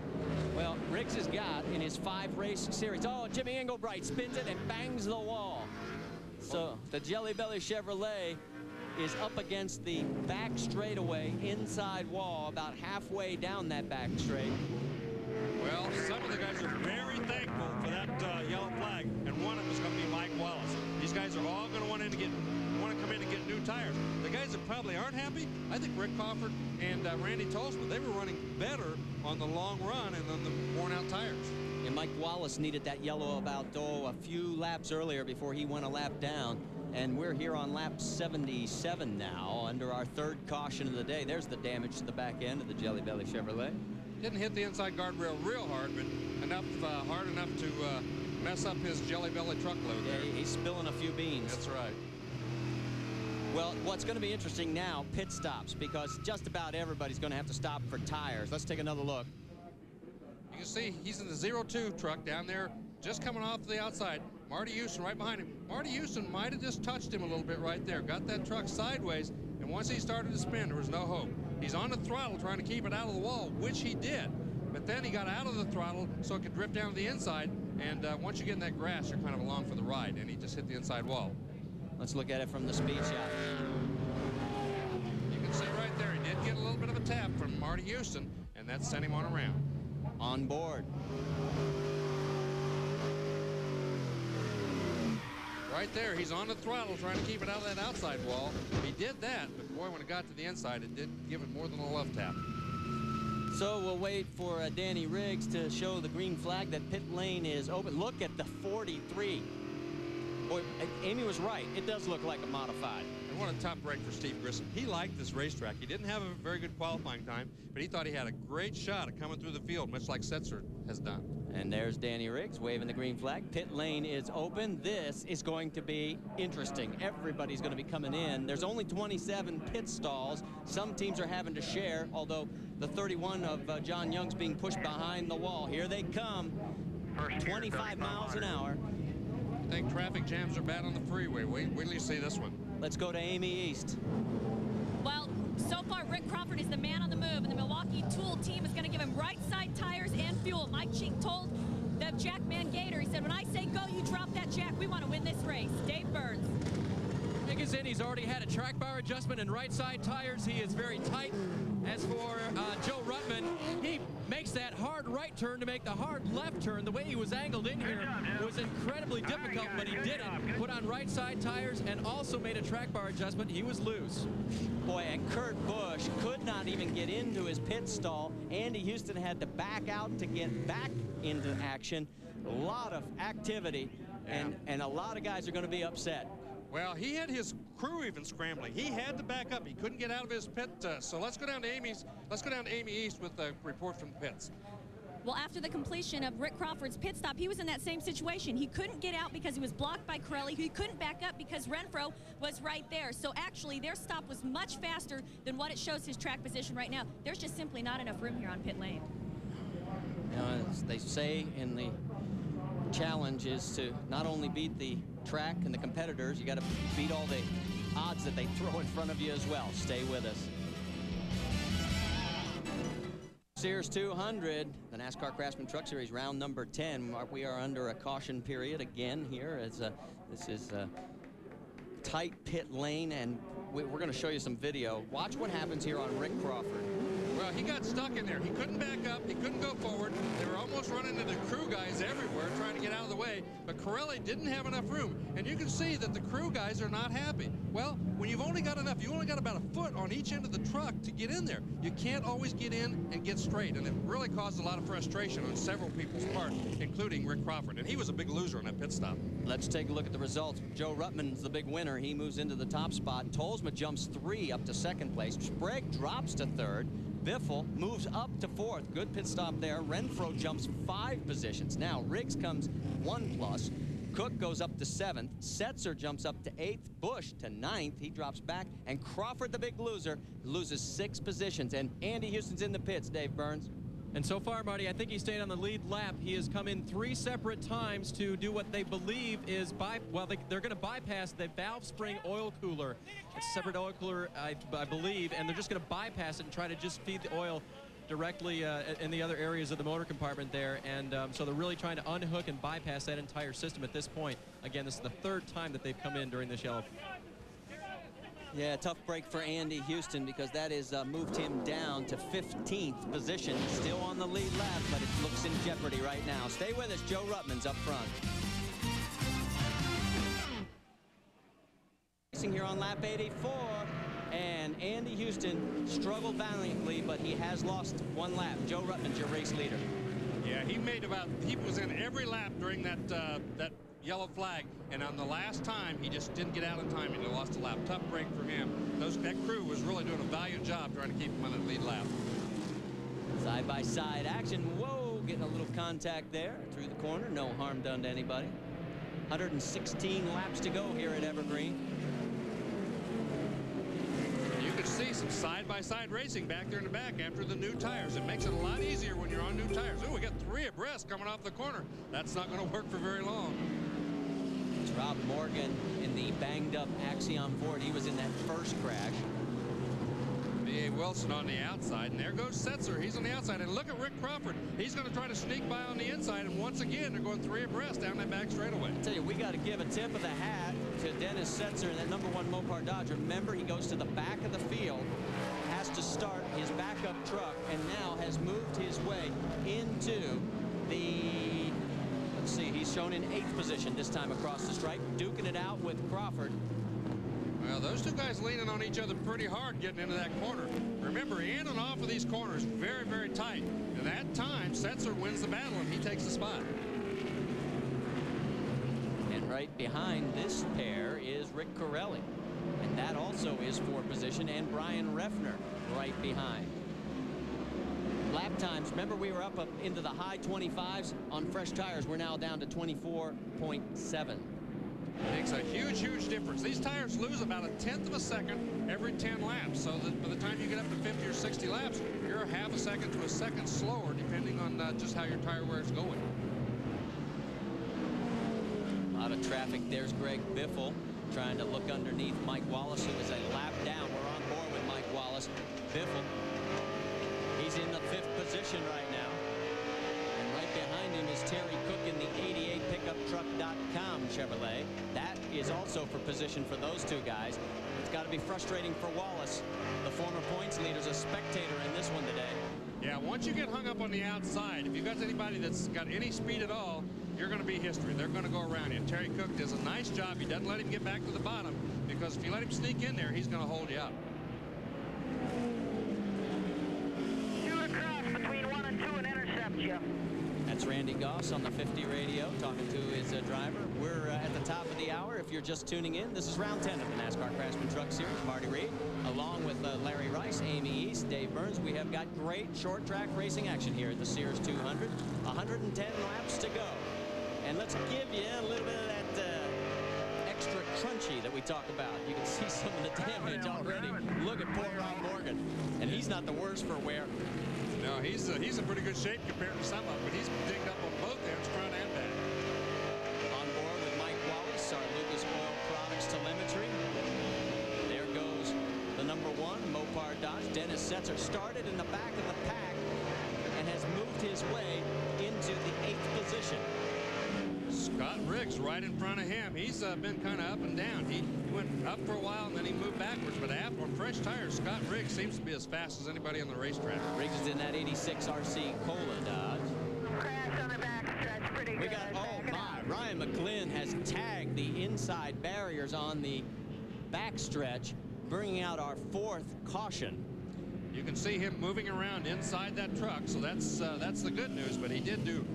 Well, Riggs has got in his 5-race series, Jimmy Engelbright spins it and bangs the wall. So the Jelly Belly Chevrolet is up against the back straightaway inside wall, about halfway down that back straight. Well, some of the guys are very thankful for that yellow flag, and one of them is going to be Mike Wallace. These guys are all going to want to come in and get new tires. The guys that probably aren't happy, I think Rick Crawford and Randy Tolsma, they were running better on the long run and on the worn-out tires. And Mike Wallace needed that yellow about, a few laps earlier before he went a lap down. And we're here on lap 77 now, under our 3rd caution of the day. There's the damage to the back end of the Jelly Belly Chevrolet. Didn't hit the inside guardrail real hard, but hard enough to mess up his Jelly Belly truckload there. Yeah, he's spilling a few beans. That's right. Well, what's going to be interesting now, pit stops, because just about everybody's going to have to stop for tires. Let's take another look. You can see he's in the 02 truck down there, just coming off the outside. Marty Houston right behind him. Marty Houston might have just touched him a little bit right there. Got that truck sideways, and once he started to spin, there was no hope. He's on the throttle trying to keep it out of the wall, which he did. But then he got out of the throttle so it could drift down to the inside. And once you get in that grass, you're kind of along for the ride. And he just hit the inside wall. Let's look at it from the speed shot. You can see right there, he did get a little bit of a tap from Marty Houston, and that sent him on around. On board. Right there, he's on the throttle trying to keep it out of that outside wall. He did that, but boy, when it got to the inside, it did give it more than a love tap. So we'll wait for Danny Riggs to show the green flag that pit lane is open. Look at the 43. Boy, Amy was right. It does look like a modified. And what a top break for Steve Grissom. He liked this racetrack. He didn't have a very good qualifying time, but he thought he had a great shot at coming through the field, much like Setzer has done. And there's Danny Riggs waving the green flag. Pit lane is open. This is going to be interesting. Everybody's going to be coming in. There's only 27 pit stalls. Some teams are having to share, although the 31 of John Young's being pushed behind the wall. Here they come, 25 miles an hour. I think traffic jams are bad on the freeway. Wait till you see this one. Let's go to Amy East. Well, so far, Rick Crawford is the man on the move, and the Milwaukee Tool team is going to give him right side tires and fuel. Mike Cheek told the Jackman Gator, he said, when I say go, you drop that jack. We want to win this race. Dave Burns. Nick is in. He's already had a track bar adjustment and right side tires. He is very tight. As for Joe Ruttman, he makes that hard right turn to make the hard left turn. The way he was angled in here was incredibly difficult, but he did it. Put on right side tires and also made a track bar adjustment. He was loose. Boy, and Kurt Busch could not even get into his pit stall. Andy Houston had to back out to get back into action. A lot of activity, and a lot of guys are going to be upset. Well, he had his crew even scrambling. He had to back up. He couldn't get out of his pit. So let's go down to Amy East with the report from the pits. Well, after the completion of Rick Crawford's pit stop, he was in that same situation. He couldn't get out because he was blocked by Corelli. He couldn't back up because Renfro was right there. So actually, their stop was much faster than what it shows his track position right now. There's just simply not enough room here on pit lane. You know, as they say in the challenge is to not only beat the track and the competitors, you got to beat all the odds that they throw in front of you as well. Stay with us. Sears 200, the NASCAR Craftsman Truck Series, round number 10. We are under a caution period again here. As this is a tight pit lane, and we're going to show you some video. Watch what happens here on Rick Crawford. Well, he got stuck in there. He couldn't back up. He couldn't go forward. They were almost running into crew guys everywhere trying to get out of the way. But Corelli didn't have enough room. And you can see that the crew guys are not happy. Well, when you've only got enough, you only got about a foot on each end of the truck to get in there. You can't always get in and get straight. And it really caused a lot of frustration on several people's part, including Rick Crawford. And he was a big loser on that pit stop. Let's take a look at the results. Joe Ruttman's the big winner. He moves into the top spot. Tolsma jumps 3 up to second place. Sprague drops to third. Biffle moves up to fourth. Good pit stop there. Renfro jumps 5 positions. Now Riggs comes 1+. Cook goes up to 7th. Setzer jumps up to 8th. Busch to 9th. He drops back. And Crawford, the big loser, loses 6 positions. And Andy Houston's in the pits, Dave Burns. And so far, Marty, I think he stayed on the lead lap. He has come in 3 separate times to do what they believe is they're going to bypass the valve spring oil cooler. It's a separate oil cooler, I believe, and they're just going to bypass it and try to just feed the oil directly in the other areas of the motor compartment there. And so they're really trying to unhook and bypass that entire system at this point. Again, this is the 3rd time that they've come in during this yellow. Yeah, tough break for Andy Houston because that has moved him down to 15th position. Still on the lead lap, but it looks in jeopardy right now. Stay with us. Joe Ruttman's up front. Racing here on lap 84, and Andy Houston struggled valiantly, but he has lost 1 lap. Joe Ruttman's your race leader. Yeah, he was in every lap during that yellow flag, and on the last time he just didn't get out in time and he lost a lap. Tough break for him. That crew was really doing a valiant job trying to keep him on the lead lap. Side-by-side action. Whoa, getting a little contact there through the corner. No harm done to anybody. 116 laps to go here at Evergreen. You could see some side-by-side racing back there in the back after the new tires. It makes it a lot easier when you're on new tires. Oh, we got 3 abreast coming off the corner. That's not going to work for very long. It's Rob Morgan in the banged-up Axiom Ford. He was in that first crash. B.A. Wilson on the outside, and there goes Setzer. He's on the outside, and look at Rick Crawford. He's going to try to sneak by on the inside, and once again, they're going 3 abreast down that back straightaway. I tell you, we got to give a tip of the hat to Dennis Setzer in that #1 Mopar Dodge. Remember, he goes to the back of the field, has to start his backup truck, and now has moved his way into the, let's see, he's shown in 8th position this time across the stripe, duking it out with Crawford. Well, those two guys leaning on each other pretty hard getting into that corner. Remember, in and off of these corners, very, very tight. And that time, Setzer wins the battle, and he takes the spot. And right behind this pair is Rick Corelli. And that also is 4th position, and Brian Reffner right behind. Lap times, remember we were up into the high 25s on fresh tires. We're now down to 24.7. Makes a huge, huge difference. These tires lose about 1/10 of a second every 10 laps. So that by the time you get up to 50 or 60 laps, you're a half a second to a second slower, depending on just how your tire wear is going. A lot of traffic. There's Greg Biffle trying to look underneath Mike Wallace, who is a lap down. We're on board with Mike Wallace. Biffle, he's in the 5th position right now. And right behind him is Terry Cook in the 88pickuptruck.com Chevrolet. That is also for position for those two guys. It's got to be frustrating for Wallace. The former points leader's a spectator in this one today. Yeah, once you get hung up on the outside, if you've got anybody that's got any speed at all, you're going to be history. They're going to go around you. Terry Cook does a nice job. He doesn't let him get back to the bottom, because if you let him sneak in there, he's going to hold you up. 2 across between 1 and 2 and intercept you. That's Randy Goss on the 50 radio talking to his driver. We're at the top of the hour. If you're just tuning in, this is round 10 of the NASCAR Craftsman Truck Series. Marty Reed, along with Larry Rice, Amy East, Dave Burns. We have got great short track racing action here at the Sears 200. 110 laps to go. And let's give you a little bit of that extra crunchy that we talk about. You can see some of the damage already. Look at poor Rob Morgan. And he's not the worst for wear. No, he's in pretty good shape compared to some of them, but he's dinged up on both ends, front and back. On board with Mike Wallace, our Lucas Oil Products telemetry. There goes the #1 Mopar Dodge. Dennis Setzer started in the back of the pack and has moved his way into the 8th position. Scott Riggs right in front of him. He's been kind of up and down. He went up for a while and then he moved backwards. But after on fresh tires, Scott Riggs seems to be as fast as anybody on the racetrack. Riggs is in that 86 RC Cola Dodge. Crash on the back stretch, pretty good. We got, oh my, Ryan McGlynn has tagged the inside barriers on the backstretch, bringing out our 4th caution. You can see him moving around inside that truck, so that's the good news. But he did do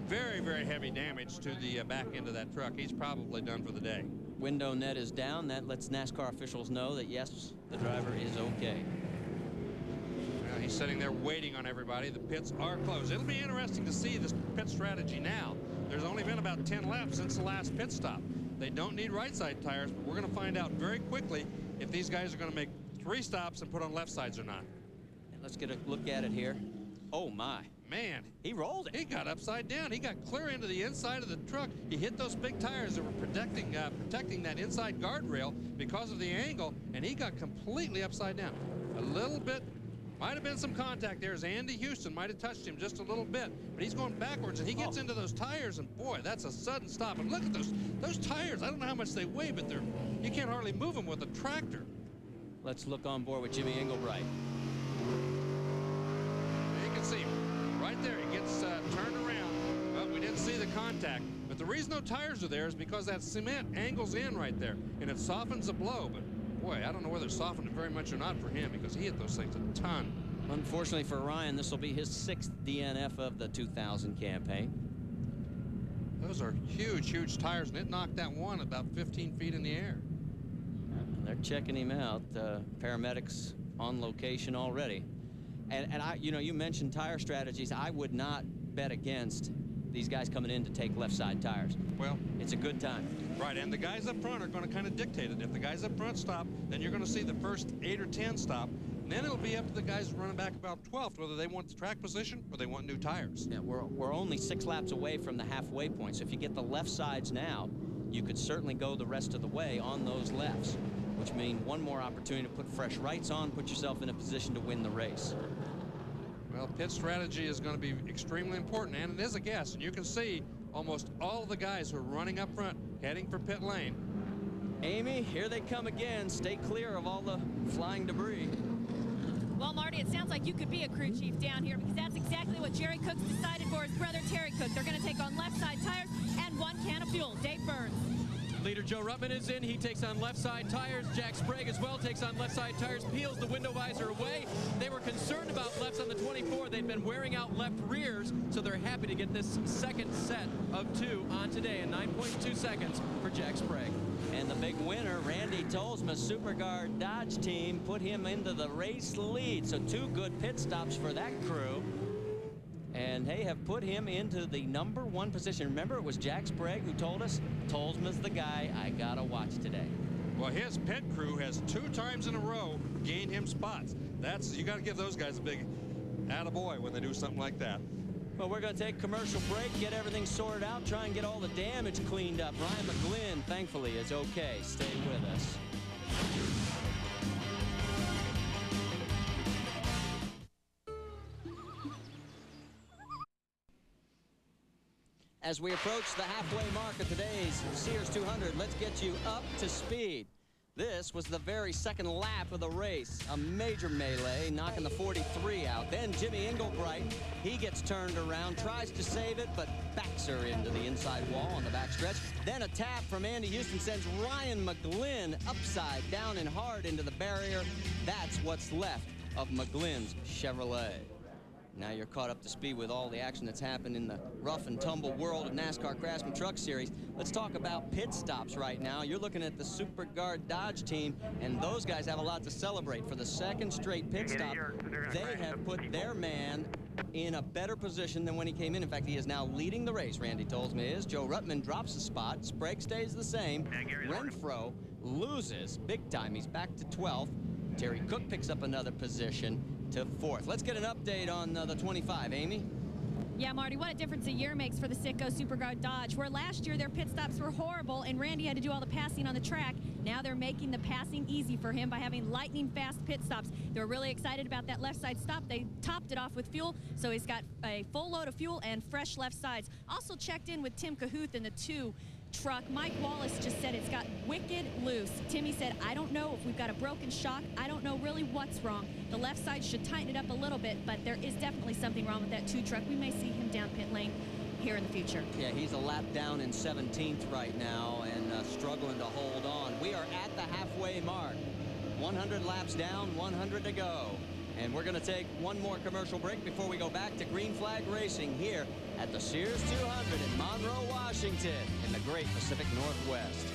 very, very heavy damage to the back end of that truck. He's probably done for the day. Window net is down. That lets NASCAR officials know that, yes, the driver is okay. Well, he's sitting there waiting on everybody. The pits are closed. It'll be interesting to see this pit strategy now. There's only been about 10 laps since the last pit stop. They don't need right side tires, but we're going to find out very quickly if these guys are going to make 3 stops and put on left sides or not. And let's get a look at it here. Oh my. Man, he rolled it. He got upside down. He got clear into the inside of the truck. He hit those big tires that were protecting that inside guardrail because of the angle, and he got completely upside down. A little bit, might have been some contact there as Andy Houston might have touched him just a little bit, but he's going backwards, and he gets into those tires, and boy, that's a sudden stop. And look at those tires. I don't know how much they weigh, but you can't hardly move them with a tractor. Let's look on board with Jimmy Engelbright. You can see him. Right there, he gets turned around. Well, we didn't see the contact. But the reason no tires are there is because that cement angles in right there, and it softens the blow. But, boy, I don't know whether it softened it very much or not for him, because he hit those things a ton. Unfortunately for Ryan, this will be his 6th DNF of the 2000 campaign. Those are huge, huge tires, and it knocked that one about 15 feet in the air. And they're checking him out. Paramedics on location already. And I, you mentioned tire strategies. I would not bet against these guys coming in to take left side tires. Well, it's a good time. Right, and the guys up front are going to kind of dictate it. If the guys up front stop, then you're going to see the first 8 or 10 stop. And then it'll be up to the guys running back about 12th, whether they want the track position or they want new tires. Yeah, we're only 6 laps away from the halfway point. So if you get the left sides now, you could certainly go the rest of the way on those lefts, which means one more opportunity to put fresh rights on, put yourself in a position to win the race. Well, pit strategy is going to be extremely important, and it is a guess. And you can see almost all of the guys who are running up front, heading for pit lane. Amy, here they come again. Stay clear of all the flying debris. Well, Marty, it sounds like you could be a crew chief down here, because that's exactly what Jerry Cook's decided for his brother Terry Cook. They're going to take on left side tires and 1 can of fuel. Dave Burns. Leader Joe Ruttman is in. He takes on left side tires. Jack Sprague as well takes on left side tires, peels the window visor away. They were concerned about lefts on the 24. They'd been wearing out left rears, so they're happy to get this second set of 2 on today in 9.2 seconds for Jack Sprague. And the big winner, Randy Tolsma, Superguard Dodge team, put him into the race lead. So 2 good pit stops for that crew. And they have put him into the #1 position. Remember, it was Jack Sprague who told us, Tolsma's the guy I gotta watch today. Well, his pit crew has 2 times in a row gained him spots. You got to give those guys a big attaboy when they do something like that. Well, we're going to take a commercial break, get everything sorted out, try and get all the damage cleaned up. Ryan McGlynn, thankfully, is okay. Stay with us. As we approach the halfway mark of today's Sears 200, let's get you up to speed. This was the very second lap of the race. A major melee, knocking the 43 out. Then Jimmy Engelbright, he gets turned around, tries to save it, but backs her into the inside wall on the backstretch. Then a tap from Andy Houston sends Ryan McGlynn upside down and hard into the barrier. That's what's left of McGlynn's Chevrolet. Now you're caught up to speed with all the action that's happened in the rough and tumble world of NASCAR Craftsman Truck Series. Let's talk about pit stops right now. You're looking at the Superguard Dodge team, and those guys have a lot to celebrate. For the second straight pit stop, they have put their man in a better position than when he came in. In fact, he is now leading the race, Randy Tolsma is. Joe Ruttman drops a spot. Sprague stays the same. Renfro loses big time. He's back to 12th. Terry Cook picks up another position to 4th. Let's get an update on the 25, Amy. Yeah, Marty, what a difference a year makes for the Sitco Superguard Dodge, where last year their pit stops were horrible and Randy had to do all the passing on the track. Now they're making the passing easy for him by having lightning fast pit stops. They're really excited about that left side stop. They topped it off with fuel, so he's got a full load of fuel and fresh left sides. Also checked in with Tim Cahuth in the 2 truck. Mike Wallace just said it's got wicked loose. Timmy said, I don't know if we've got a broken shock. I don't know really what's wrong. The left side should tighten it up a little bit, but there is definitely something wrong with that 2 truck. We may see him down pit lane here in the future. Yeah, he's a lap down in 17th right now and struggling to hold on. We are at the halfway mark. 100 laps down, 100 to go. And we're going to take one more commercial break before we go back to Green Flag Racing here at the Sears 200 in Monroe, Washington, in the great Pacific Northwest.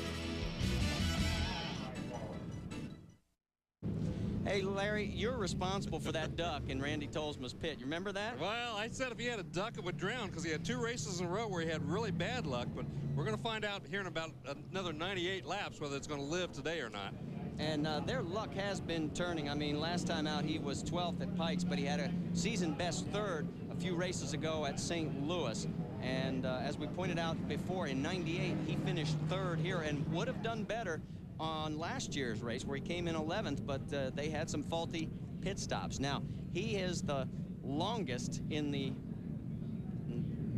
Hey, Larry, you're responsible for that duck in Randy Tolsma's pit. You remember that? Well, I said if he had a duck, it would drown, because he had 2 races in a row where he had really bad luck. But we're going to find out here in about another 98 laps whether it's going to live today or not. And their luck has been turning. I mean, last time out he was 12th at Pikes, but he had a season-best 3rd a few races ago at St. Louis. And as we pointed out before, in '98 he finished 3rd here and would have done better on last year's race where he came in 11th, but they had some faulty pit stops. Now, he is the longest in the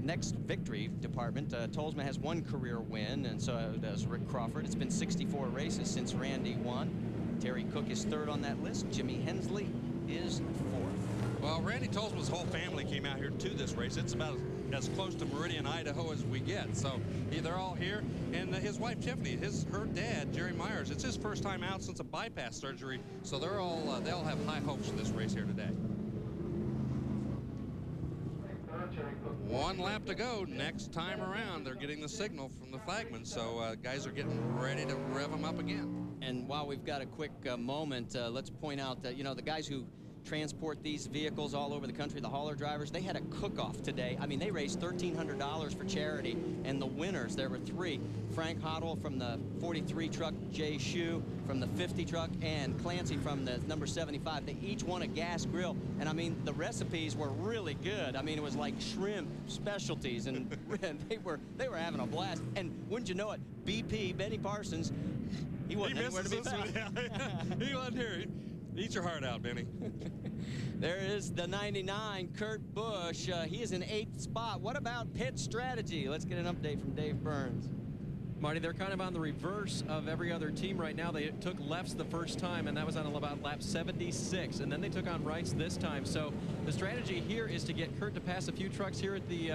next victory department. Tolsma has 1 career win, and so does Rick Crawford. It's been 64 races since Randy won. Terry Cook is 3rd on that list. Jimmy Hensley is 4th. Well, Randy Tolsma's whole family came out here to this race. It's about as close to Meridian, Idaho as we get. So they're all here. And his wife, Tiffany, her dad, Jerry Myers, it's his first time out since a bypass surgery. So they'll have high hopes for this race here today. 1 lap to go. Next time around, they're getting the signal from the flagman. So guys are getting ready to rev them up again. And while we've got a quick moment, let's point out that, you know, the guys who transport these vehicles all over the country, the hauler drivers. They had a cook-off today. I mean, they raised $1,300 for charity, and the winners, there were 3. Frank Hodwell from the 43 truck, Jay Shue from the 50 truck, and Clancy from the number 75. They each won a gas grill, and I mean, the recipes were really good. I mean, it was like shrimp specialties, and they were having a blast. And wouldn't you know it, BP, Benny Parsons, he wasn't anywhere to be found. He wasn't here. Eat your heart out, Benny. There is the 99, Kurt Busch. He is in 8th spot. What about pit strategy? Let's get an update from Dave Burns. Marty, they're kind of on the reverse of every other team right now. They took lefts the first time, and that was on about lap 76, and then they took on rights this time. So the strategy here is to get Kurt to pass a few trucks here at the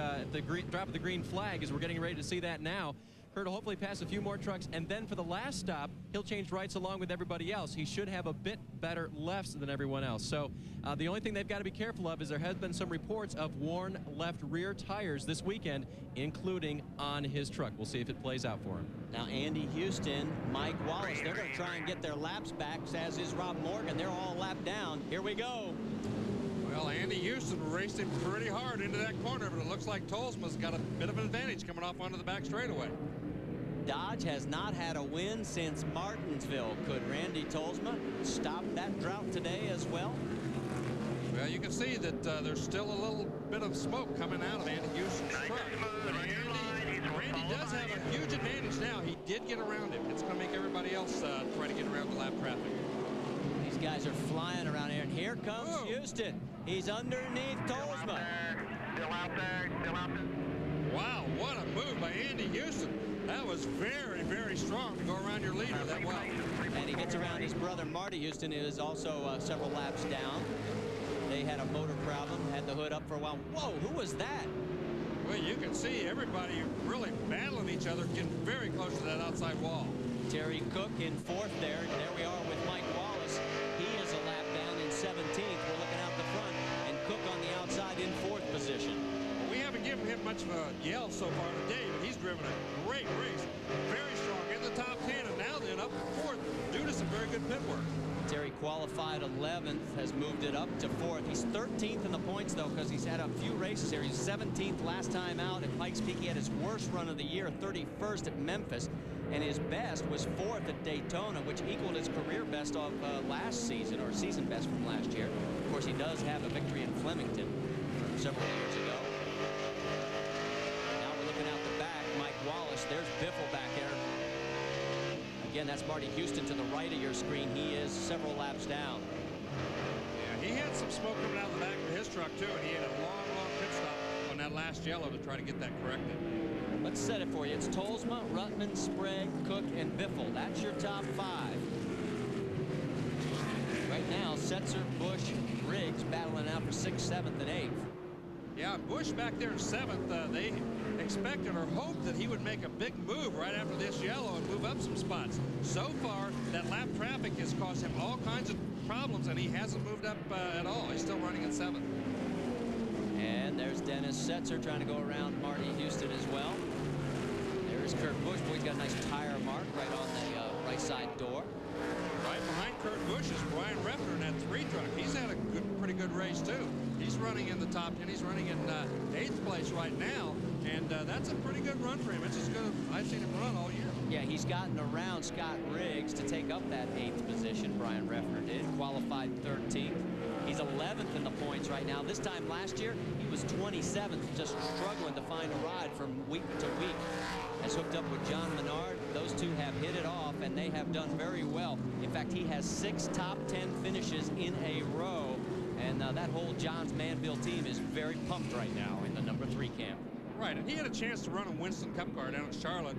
drop of the green flag, as we're getting ready to see that now. Kurt will hopefully pass a few more trucks, and then for the last stop, he'll change rights along with everybody else. He should have a bit better lefts than everyone else. So the only thing they've got to be careful of is there has been some reports of worn left rear tires this weekend, including on his truck. We'll see if it plays out for him. Now, Andy Houston, Mike Wallace, they're going to try and get their laps back, as is Rob Morgan. They're all lapped down. Here we go. Well, Andy Houston raced him pretty hard into that corner, but it looks like Tolsma's got a bit of an advantage coming off onto the back straightaway. Dodge has not had a win since Martinsville. Could Randy Tolsma stop that drought today as well? Well, you can see that there's still a little bit of smoke coming out of Andy Houston's truck. But Randy does have a huge advantage now. He did get around him. It's going to make everybody else try to get around the lap traffic. These guys are flying around here, and here comes Houston. He's underneath Tolsma. Still out there, still out there. Wow, what a move by Andy Houston. That was very, very strong to go around your leader that well. And he gets around his brother, Marty Houston, who is also several laps down. They had a motor problem, had the hood up for a while. Whoa, who was that? Well, you can see everybody really battling each other, getting very close to that outside wall. Terry Cook in 4th there. There we are with Mike Wallace. He is a lap down in 17th. We're looking out the front, and Cook on the outside in 4th position. Well, we haven't given him much of a yell so far today, but he's driven a great race. Very strong in the top 10, and now then up to 4th due to some very good pit work. Terry qualified 11th, has moved it up to 4th. He's 13th in the points, though, because he's had a few races here. He's 17th last time out at Pikes Peak. He had his worst run of the year, 31st at Memphis, and his best was 4th at Daytona, which equaled his career best of last season, or season best from last year. Of course, he does have a victory in Flemington several years ago. Now we're looking out the back. Mike Wallace, there's Biffle back there. Again, that's Marty Houston to the right of your screen. He is several laps down. Yeah, he had some smoke coming out of the back of his truck, too, and he had a long pit stop on that last yellow to try to get that corrected. Let's set it for you. It's Tolsma, Ruttman, Sprague, Cook, and Biffle. That's your top 5. Right now, Setzer, Busch, Riggs battling out for 6th, 7th, and 8th. Yeah, Busch back there in 7th, they expected or hoped that he would make a big move right after this yellow and move up some spots. So far, that lap traffic has caused him all kinds of problems, and he hasn't moved up at all. He's still running in 7th. And there's Dennis Setzer trying to go around Marty Houston as well. There's Kurt Busch. Boy, he's got a nice tire mark right on the right side door. Right behind Kurt Busch is Brian Refner in that 3 truck. He's had a pretty good race, too. He's running in the top 10. He's running in 8th place right now, and that's a pretty good run for him. It's as good as I've seen him run all year. Yeah, he's gotten around Scott Riggs to take up that 8th position. Brian Refner did. Qualified 13th. He's 11th in the points right now. This time last year, he was 27th, just struggling to find a ride from week to week. Has hooked up with John Menard. Those two have hit it off, and they have done very well. In fact, he has 6 top 10 finishes in a row, and that whole Johns Manville team is very pumped right now in the number 3 camp. Right, and he had a chance to run a Winston Cup car down in Charlotte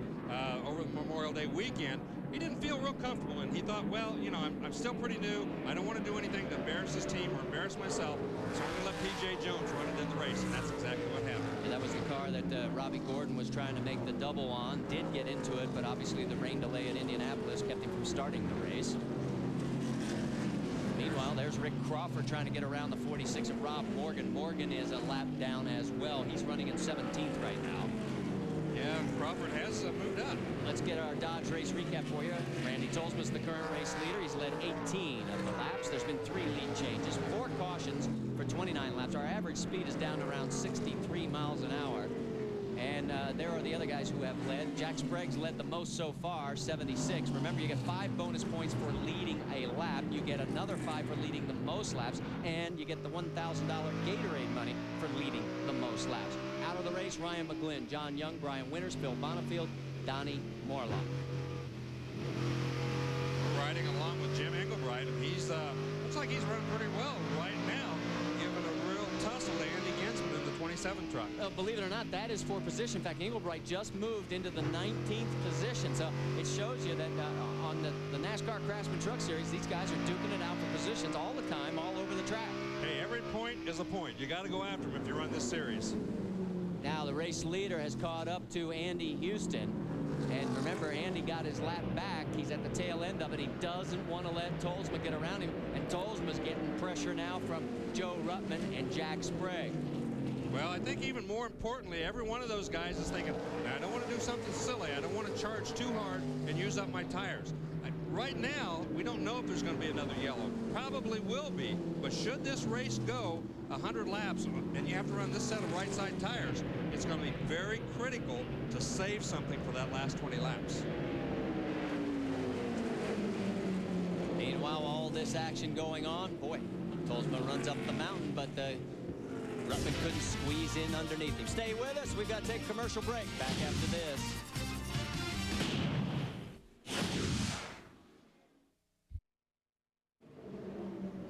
over the Memorial Day weekend. He didn't feel real comfortable, and he thought, well, you know, I'm still pretty new. I don't want to do anything to embarrass this team or embarrass myself, so I'm going to let P.J. Jones run it in the race, and that's exactly what happened. And that was the car that Robbie Gordon was trying to make the double on. Did get into it, but obviously the rain delay at Indianapolis kept him from starting the race. Meanwhile, there's Rick Crawford trying to get around the 46 of Rob Morgan. Morgan is a lap down as well. He's running in 17th right now. Yeah, Crawford has moved up. Let's get our Dodge race recap for you. Randy Tolsma's the current race leader. He's led 18 of the laps. There's been 3 lead changes, 4 cautions for 29 laps. Our average speed is down to around 63 miles an hour. And there are the other guys who have led. Jack Sprague's led the most so far, 76. Remember, you get 5 bonus points for leading a lap. You get another 5 for leading the most laps. And you get the $1,000 Gatorade money for leading the most laps. Out of the race, Ryan McGlynn, John Young, Brian Winters, Phil Bonifield, Donnie Morlock. We're riding along with Jim Englebright, and he's looks like he's running pretty well right now, giving a real tussle to Andy Ginsman in the 27 truck. Believe it or not, that is for position. In fact, Englebright just moved into the 19th position. So it shows you that on the NASCAR Craftsman Truck Series, these guys are duking it out for positions all the time, all over the track. Hey, every point is a point. You got to go after them if you run this series. Now the race leader has caught up to Andy Houston. And remember, Andy got his lap back. He's at the tail end of it. He doesn't want to let Tolsma get around him. And Tolsma's getting pressure now from Joe Ruttman and Jack Sprague. Well, I think even more importantly, every one of those guys is thinking, I don't want to do something silly. I don't want to charge too hard and use up my tires. Right now, we don't know if there's going to be another yellow. Probably will be, but should this race go 100 laps and you have to run this set of right side tires, it's going to be very critical to save something for that last 20 laps. Meanwhile, all this action going on, boy, Tolsma runs up the mountain, but Ruttman couldn't squeeze in underneath him. Stay with us. We've got to take a commercial break. Back after this.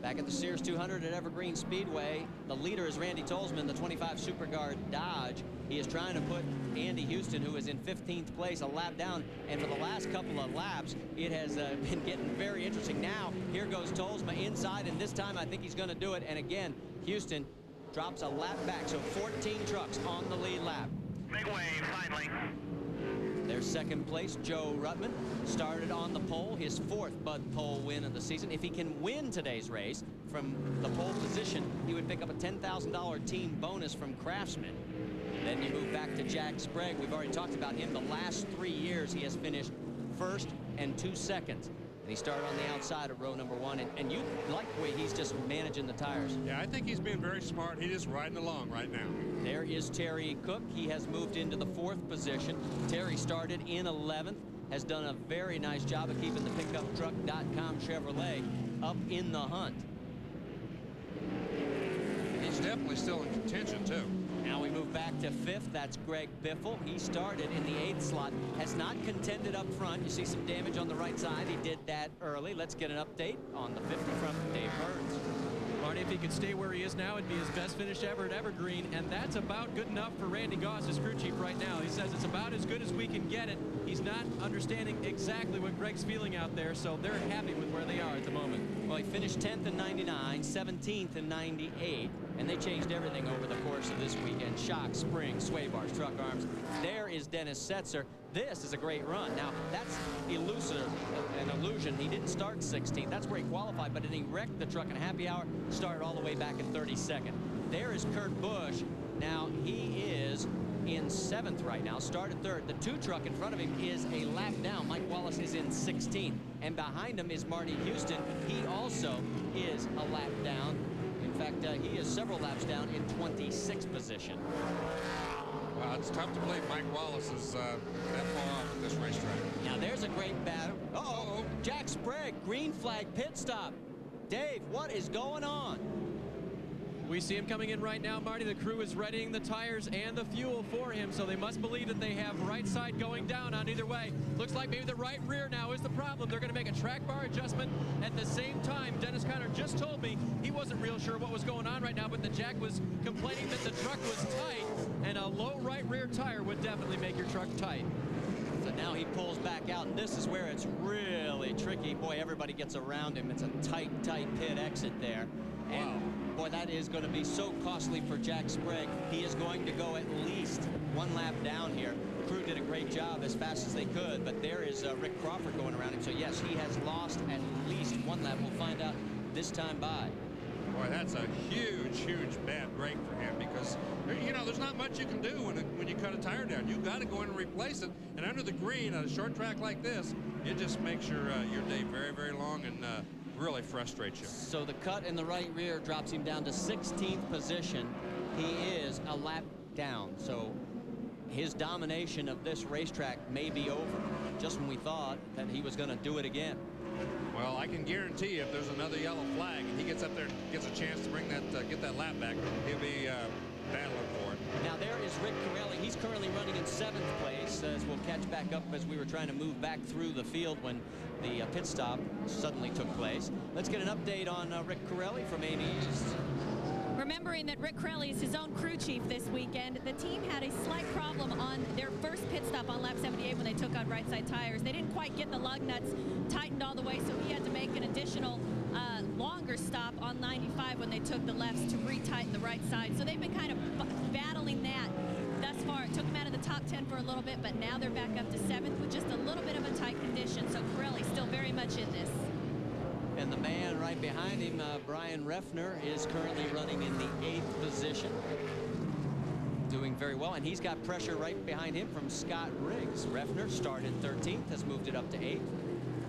Back at the Sears 200 at Evergreen Speedway, the leader is Randy Tolsma in the 25 Super Guard Dodge. He is trying to put Andy Houston, who is in 15th place, a lap down. And for the last couple of laps, it has been getting very interesting. Now, here goes Tolsma inside, and this time I think he's going to do it. And again, Houston drops a lap back, so 14 trucks on the lead lap. Big wave, finally. There's second place, Joe Ruttman. Started on the pole, his 4th Bud Pole win of the season. If he can win today's race from the pole position, he would pick up a $10,000 team bonus from Craftsman. Then you move back to Jack Sprague. We've already talked about him. The last 3 years, he has finished 1st and 2 seconds. And he started on the outside of row number 1. And you like the way he's just managing the tires. Yeah, I think he's being very smart. He's just riding along right now. There is Terry Cook. He has moved into the 4th position. Terry started in 11th, has done a very nice job of keeping the PickupTruck.com Chevrolet up in the hunt. He's definitely still in contention, too. Now we move back to 5th. That's Greg Biffle. He started in the 8th slot. Has not contended up front. You see some damage on the right side. He did that early. Let's get an update on the 50 from Dave Burns. Marty, if he could stay where he is now, it'd be his best finish ever at Evergreen, and that's about good enough for Randy Goss, his crew chief, right now. He says it's about as good as we can get it. He's not understanding exactly what Greg's feeling out there, so they're happy with where they are at the moment. Well, he finished 10th in 99, 17th in 98, and they changed everything over the course of this weekend. Shocks, springs, sway bars, truck arms. There is Dennis Setzer. This is a great run. Now, that's an illusion. He didn't start 16th. That's where he qualified, but then he wrecked the truck in a happy hour, started all the way back in 32nd. There is Kurt Busch. Now, he is in 7th right now, started 3rd. The 2 truck in front of him is a lap down. Mike Wallace is in 16th. And behind him is Marty Houston. He also is a lap down. In fact, he is several laps down in 26th position. Wow, it's tough to believe Mike Wallace is that far off at this racetrack. Now there's a great battle. Uh-oh. Jack Sprague, green flag pit stop. Dave, what is going on? We see him coming in right now, Marty. The crew is readying the tires and the fuel for him, so they must believe that they have right side going down on either way. Looks like maybe the right rear now is the problem. They're going to make a track bar adjustment at the same time. Dennis Conner just told me he wasn't real sure what was going on right now, but the Jack was complaining that the truck was tight, and a low right rear tire would definitely make your truck tight. So now he pulls back out, and this is where it's really tricky. Boy, everybody gets around him. It's a tight pit exit there. And boy, that is going to be so costly for Jack Sprague. He is going to go at least 1 lap down here. The crew did a great job as fast as they could, but there is Rick Crawford going around him. So yes, he has lost at least 1 lap. We'll find out this time by. Boy, that's a huge bad break for him because, you know, there's there's not much you can do when you cut a tire down. You've got to go in and replace it. And under the green on a short track like this, it just makes your day very, very long and really frustrates you. So the cut in the right rear drops him down to 16th position. He is a lap down. So his domination of this racetrack may be over, just when we thought that he was going to do it again. Well, I can guarantee you if there's another yellow flag and he gets up there and gets a chance to bring that, get that lap back, he'll be battling for it. Now there is Rick Corelli. He's currently running in 7th place, as we'll catch back up as we were trying to move back through the field when the pit stop suddenly took place. Let's get an update on Rick Corelli from Amy East. Remembering that Rick Corelli is his own crew chief this weekend, the team had a slight problem on their first pit stop on lap 78 when they took on right side tires. They didn't quite get the lug nuts tightened all the way, so he had to make an additional longer stop on 95 when they took the lefts to retighten the right side. So they've been kind of battling that thus far. It took them out of the top 10 for a little bit, but now they're back up to 7th with just a little bit of a tight condition. So Corelli still very much in this. And the man right behind him, Brian Refner, is currently running in the 8th position. Doing very well, and he's got pressure right behind him from Scott Riggs. Refner started 13th, has moved it up to 8th.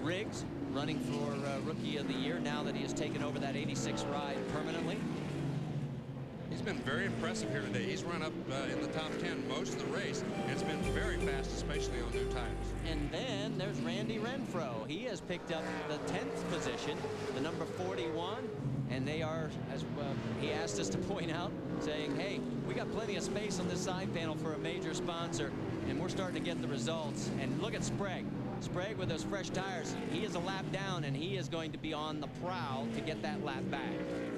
Riggs running for Rookie of the Year now that he has taken over that 86 ride permanently. He's been very impressive here today. He's run up in the top 10 most of the race, and it's been very fast, especially on new tires. And then there's Randy Renfro. He has picked up the 10th position, the number 41, and they are, as he asked us to point out, saying, hey, we got plenty of space on this side panel for a major sponsor, and we're starting to get the results. And look at Sprague. Sprague with those fresh tires, he is a lap down, and he is going to be on the prowl to get that lap back.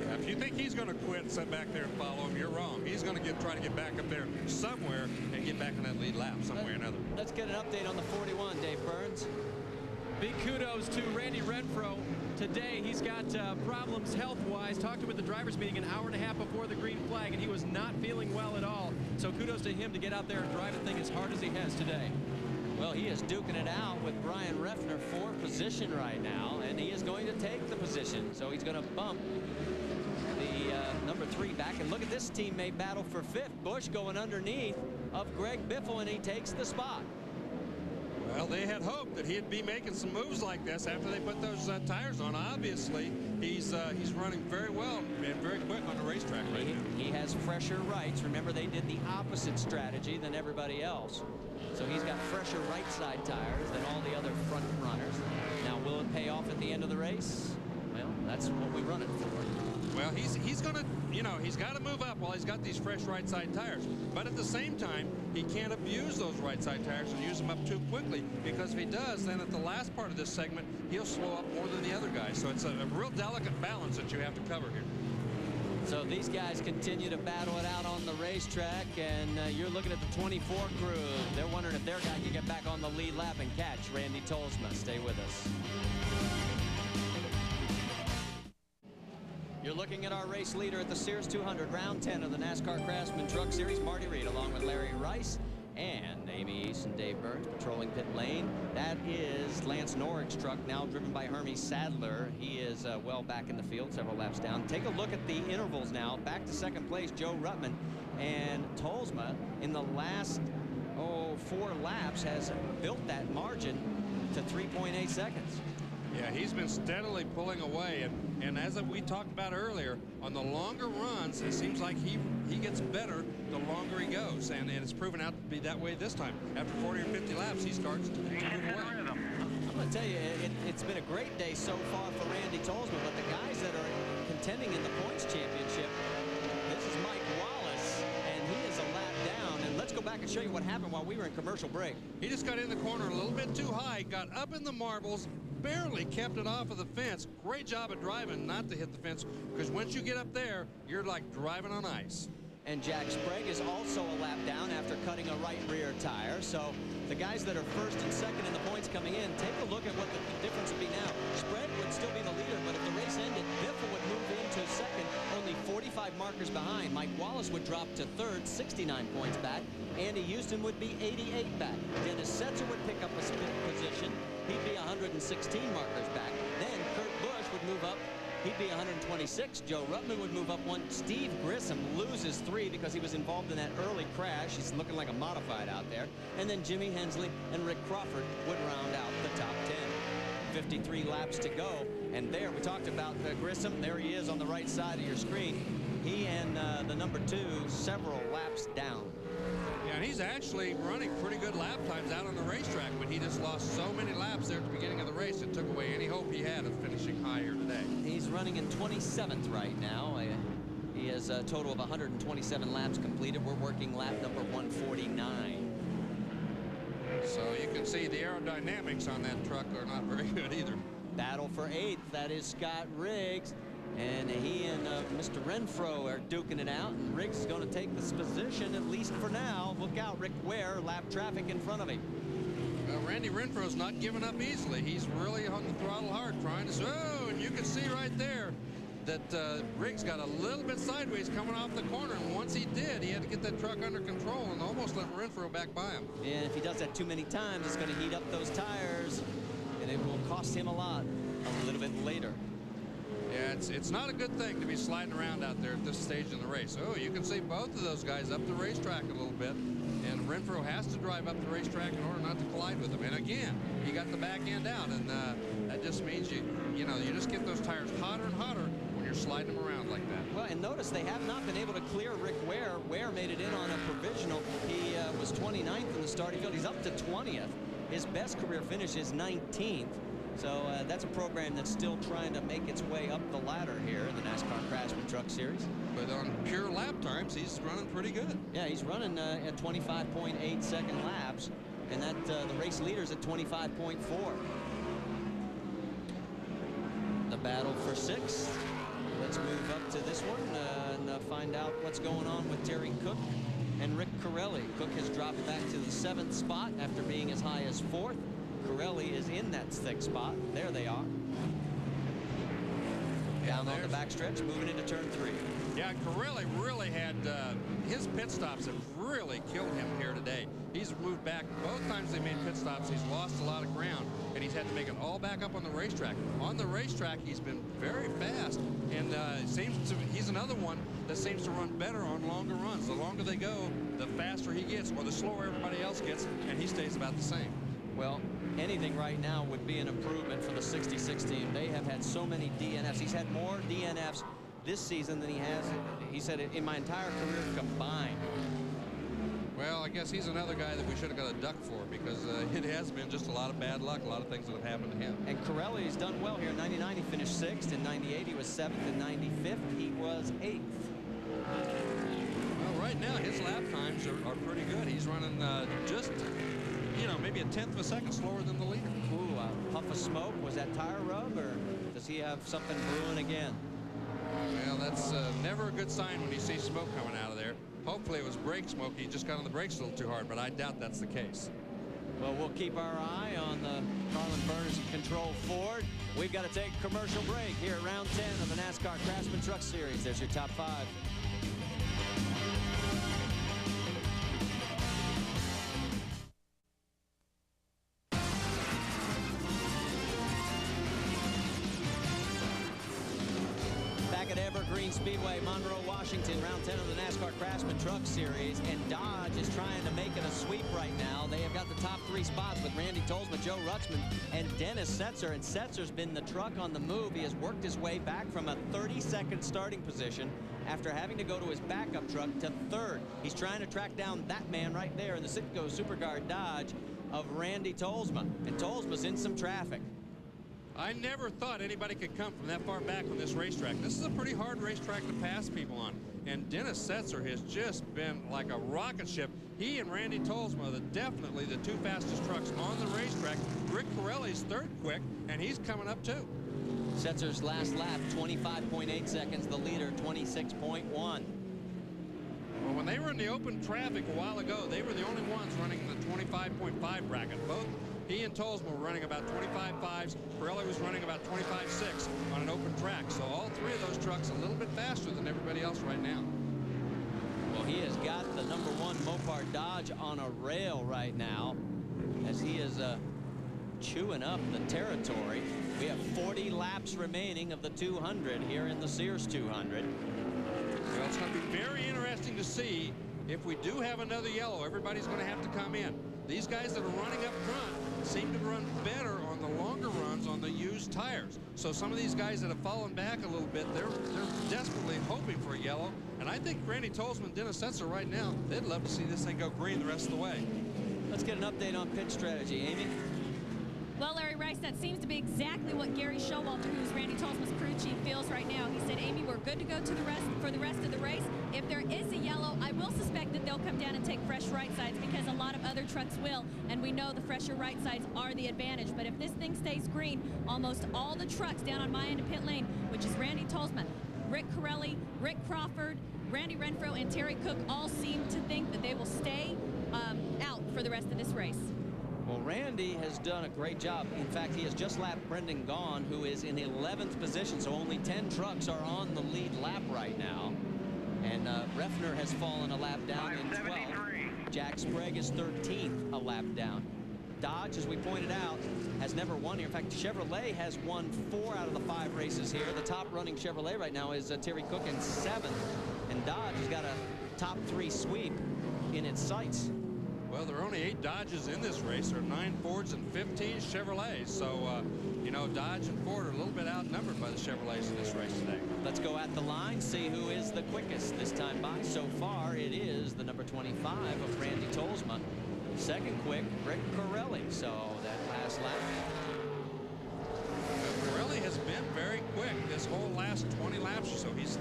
Yeah, if you think he's going to quit and sit back there and follow him, you're wrong. He's going to try to get back up there somewhere and get back on that lead lap some way or another. Let's get an update on the 41, Dave Burns. Big kudos to Randy Renfro. Today he's got problems health-wise. Talked to him at the drivers' meeting an hour and a half before the green flag, and he was not feeling well at all. So kudos to him to get out there and drive the thing as hard as he has today. Well, he is duking it out with Brian Refner for position right now, and he is going to take the position. So he's going to bump the number 3 back. And look at this teammate battle for 5th. Busch going underneath of Greg Biffle, and he takes the spot. Well, they had hoped that he'd be making some moves like this after they put those tires on. Obviously, he's running very well and very quick on the racetrack right now. He has fresher rights. Remember, they did the opposite strategy than everybody else. So he's got fresher right side tires than all the other front runners. Now, will it pay off at the end of the race? Well, that's what we run it for. Well, he's going to, he's got to move up while he's got these fresh right side tires. But at the same time, he can't abuse those right side tires and use them up too quickly, because if he does, then at the last part of this segment, he'll slow up more than the other guys. So it's a real delicate balance that you have to cover here. So these guys continue to battle it out on the racetrack, and you're looking at the 24 crew. They're wondering if their guy can get back on the lead lap and catch Randy Tolsma. Stay with us. You're looking at our race leader at the Sears 200, round 10 of the NASCAR Craftsman Truck Series, Marty Reed, along with Larry Rice and Amy East and Dave Burns patrolling pit lane. That is Lance Norrick's truck, now driven by Hermie Sadler. He is well back in the field, several laps down. Take a look at the intervals now. Back to second place, Joe Ruttman. And Tolsma, in the last 4 laps, has built that margin to 3.8 seconds. Yeah, he's been steadily pulling away, and as we talked about earlier, on the longer runs, it seems like he gets better the longer he goes, and it's proven out to be that way this time. After 40 or 50 laps, he starts to move away. I'm going to tell you, it's been a great day so far for Randy Tolsma, but the guys that are contending in the points championship, this is Mike Wallace, and he is a lap down. And let's go back and show you what happened while we were in commercial break. He just got in the corner a little bit too high, got up in the marbles, barely kept it off of the fence. Great job of driving not to hit the fence, because once you get up there, you're like driving on ice. And Jack Sprague is also a lap down after cutting a right rear tire. So the guys that are first and second in the points coming in, take a look at what the difference would be now. Sprague would still be the leader, but if the race ended, Biffle would move into second, only 45 markers behind. Mike Wallace would drop to third, 69 points back. Andy Houston would be 88 back. Dennis Setzer would pick up a split position. He'd be 116 markers back. Then Kurt Busch would move up he'd be 126. Joe Rutman would move up one. Steve Grissom loses 3 because he was involved in that early crash. He's looking like a modified out there. And then Jimmy Hensley and Rick Crawford would round out the top 10. 53 laps to go. And there, we talked about Grissom. There he is on the right side of your screen. He and the number 2 several laps down. Yeah, and he's actually running pretty good lap times out on the racetrack, but he just lost so many laps there at the beginning of the race. It took away any hope he had of finishing high here today. He's running in 27th right now. He has a total of 127 laps completed. We're working lap number 149. So you can see the aerodynamics on that truck are not very good either. Battle for 8th. That is Scott Riggs. And he and Mr. Renfro are duking it out. And Riggs is going to take this position, at least for now. Look out, Rick Ware, lap traffic in front of him. Well, Randy Renfro's not giving up easily. He's really on the throttle hard, trying to... Oh, and you can see right there that Riggs got a little bit sideways coming off the corner. And once he did, he had to get that truck under control and almost let Renfro back by him. And if he does that too many times, it's going to heat up those tires. And it will cost him a lot a little bit later. Yeah, it's not a good thing to be sliding around out there at this stage in the race. Oh, you can see both of those guys up the racetrack a little bit. And Renfro has to drive up the racetrack in order not to collide with them. And again, he got the back end out. And that just means you just get those tires hotter and hotter when you're sliding them around like that. Well, and notice they have not been able to clear Rick Ware. Ware made it in on a provisional. He was 29th in the starting field. He's up to 20th. His best career finish is 19th. So that's a program that's still trying to make its way up the ladder here in the NASCAR Craftsman Truck Series. But on pure lap times, he's running pretty good. Yeah, he's running at 25.8 second laps, and that the race leader's at 25.4. The battle for 6th. Let's move up to this one and find out what's going on with Terry Cook and Rick Corelli. Cook has dropped back to the 7th spot after being as high as 4th. Corelli is in that 6th spot. There they are. Down on the backstretch, moving into turn 3. Yeah, Corelli really had, his pit stops have really killed him here today. He's moved back both times they made pit stops. He's lost a lot of ground, and he's had to make it all back up on the racetrack. On the racetrack, he's been very fast, and he's another one that seems to run better on longer runs. The longer they go, the faster he gets, or the slower everybody else gets, and he stays about the same. Well, anything right now would be an improvement for the 66 team. They have had so many DNFs. He's had more DNFs this season than he has, he said, in my entire career combined. Well, I guess he's another guy that we should have got a duck for, because it has been just a lot of bad luck, a lot of things that have happened to him. And Corelli's done well here. In 99, he finished 6th. In 98, he was 7th. In 95, he was 8th. Well, right now, his lap times are pretty good. He's running just... maybe a 1/10 of a second slower than the leader. Ooh, a puff of smoke. Was that tire rub, or does he have something brewing again? Well, that's never a good sign when you see smoke coming out of there. Hopefully it was brake smoke. He just got on the brakes a little too hard, but I doubt that's the case. Well, we'll keep our eye on the Carlin Burns control Ford. We've got to take a commercial break here at round 10 of the NASCAR Craftsman Truck Series. There's your top 5. Speedway, Monroe, Washington, round 10 of the NASCAR Craftsman Truck Series, and Dodge is trying to make it a sweep right now. They have got the top 3 spots with Randy Tolsma, Joe Ruxman, and Dennis Setzer, and Setzer's been the truck on the move. He has worked his way back from a 32nd starting position after having to go to his backup truck to 3rd. He's trying to track down that man right there in the Citgo Superguard Dodge of Randy Tolsma, and Tolsma's in some traffic. I never thought anybody could come from that far back on this racetrack. This is a pretty hard racetrack to pass people on. And Dennis Setzer has just been like a rocket ship. He and Randy Tolsma are definitely the 2 fastest trucks on the racetrack. Rick Corelli's 3rd quick, and he's coming up too. Setzer's last lap, 25.8 seconds. The leader, 26.1. Well, when they were in the open traffic a while ago, they were the only ones running in the 25.5 bracket. Both he and Tolsma were running about 25.5s. Corelli was running about 25.6 on an open track. So all 3 of those trucks a little bit faster than everybody else right now. Well, he has got the number 1 Mopar Dodge on a rail right now, as he is chewing up the territory. We have 40 laps remaining of the 200 here in the Sears 200. Well, it's going to be very interesting to see if we do have another yellow. Everybody's going to have to come in. These guys that are running up front seem to run better on the longer runs on the used tires. So some of these guys that have fallen back a little bit, they're desperately hoping for a yellow. And I think Randy Tolzman and Dennis Setzer right now, they'd love to see this thing go green the rest of the way. Let's get an update on pit strategy, Amy. Well, Larry Rice, that seems to be exactly what Gary Showalter, who's Randy Tolzman's crew chief, feels right now. He said, Amy, we're good to go for the rest of the race. If there is a yellow, I will suspect that they'll come down and take fresh right sides because a lot of other trucks will, and we know the fresher right sides are the advantage. But if this thing stays green, almost all the trucks down on my end of pit lane, which is Randy Tolzman, Rick Corelli, Rick Crawford, Randy Renfro, and Terry Cook all seem to think that they will stay out for the rest of this race. Well, Randy has done a great job. In fact, he has just lapped Brendan Gaughan, who is in 11th position, so only 10 trucks are on the lead lap right now. And Refner has fallen a lap down in 12th. Jack Sprague is 13th, a lap down. Dodge, as we pointed out, has never won here. In fact, Chevrolet has won 4 out of the 5 races here. The top running Chevrolet right now is Terry Cook in 7th. And Dodge has got a top 3 sweep in its sights. Well, there are only 8 Dodges in this race. There are 9 Fords and 15 Chevrolets. So, you know, Dodge and Ford are a little bit outnumbered by the Chevrolets in this race today. Let's go at the line, see who is the quickest this time by. So far, it is the number 25 of Randy Tolzman. Second quick, Rick Corelli. So that last lap. Corelli has been very quick this whole last 20 laps or so. He's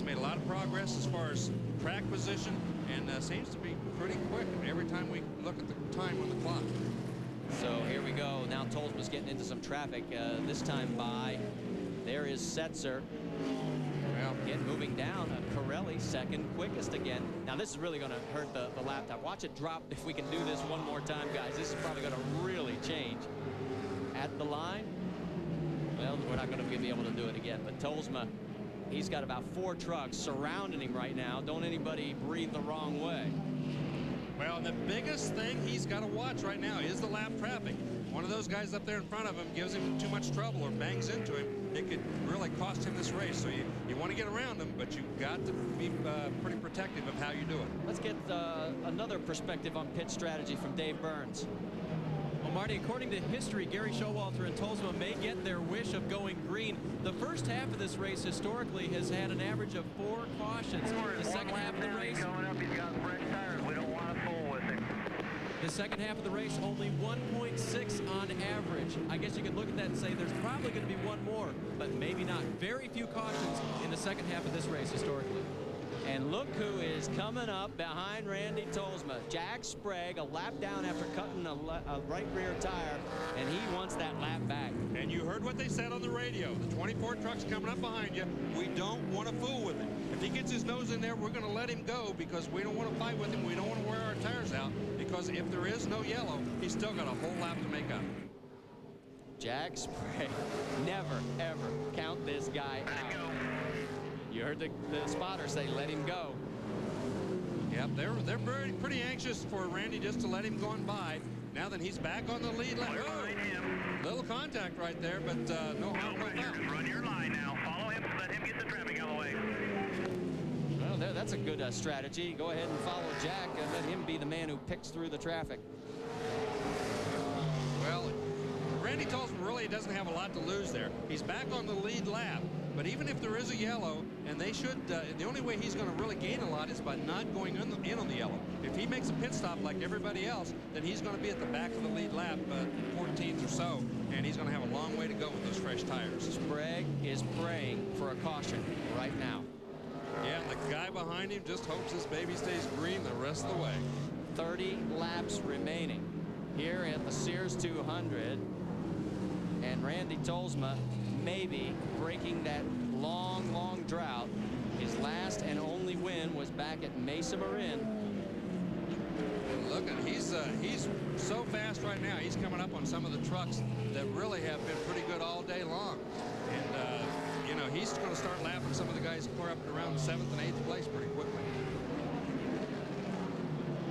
made a lot of progress as far as track position and seems to be pretty quick every time we look at the time on the clock. So here we go. Now Tolzman's getting into some traffic. This time by, there is Setzer. Well, moving down. Corelli second quickest again. Now this is really going to hurt the laptop. Watch it drop if we can do this one more time, guys. This is probably going to really change. At the line, well, we're not going to be able to do it again. But Tolzman, he's got about 4 trucks surrounding him right now. Don't anybody breathe the wrong way. Well, the biggest thing he's got to watch right now is the lap traffic. One of those guys up there in front of him gives him too much trouble or bangs into him, it could really cost him this race. So you want to get around him, but you've got to be pretty protective of how you do it. Let's get another perspective on pit strategy from Dave Burns. Well, Marty, according to history, Gary Showalter and Tolzman may get their wish of going green. The first half of this race historically has had an average of 4 cautions. The second half of the race, Coming up, he's got fresh tires. We don't want to fool with him. the second half of the race, only 1.6 on average. I guess you could look at that and say there's probably going to be one more, but maybe not. Very few cautions in the second half of this race historically. And look who is coming up behind Randy Tolzman. Jack Sprague, a lap down after cutting a right rear tire, and he wants that lap back. And you heard what they said on the radio. The 24 trucks coming up behind you, we don't want to fool with him. If he gets his nose in there, we're going to let him go because we don't want to fight with him. We don't want to wear our tires out because if there is no yellow, he's still got a whole lap to make up. Jack Sprague, never, ever count this guy out. You heard the spotter say, let him go. Yep, they're pretty anxious for Randy just to let him go on by. Now that he's back on the lead lane. Little contact right there, but no harm, no foul. Run your line now. Follow him. Let him get the traffic out of the way. Well, that's a good strategy. Go ahead and follow Jack and let him be the man who picks through the traffic. Well, Randy Tolzman really doesn't have a lot to lose there. He's back on the lead lap. But even if there is a yellow, and they should, the only way he's going to really gain a lot is by not going in on the yellow. If he makes a pit stop like everybody else, then he's going to be at the back of the lead lap, 14th or so, and he's going to have a long way to go with those fresh tires. Sprague is praying for a caution right now. Yeah, and the guy behind him just hopes this baby stays green the rest of the way. 30 laps remaining here at the Sears 200. And Randy Tolzman maybe breaking that long drought. His last and only win was back at Mesa Marin. And look, he's so fast right now. He's coming up on some of the trucks that really have been pretty good all day long. And, you know, he's going to start lapping some of the guys clear up around 7th and 8th place pretty quickly.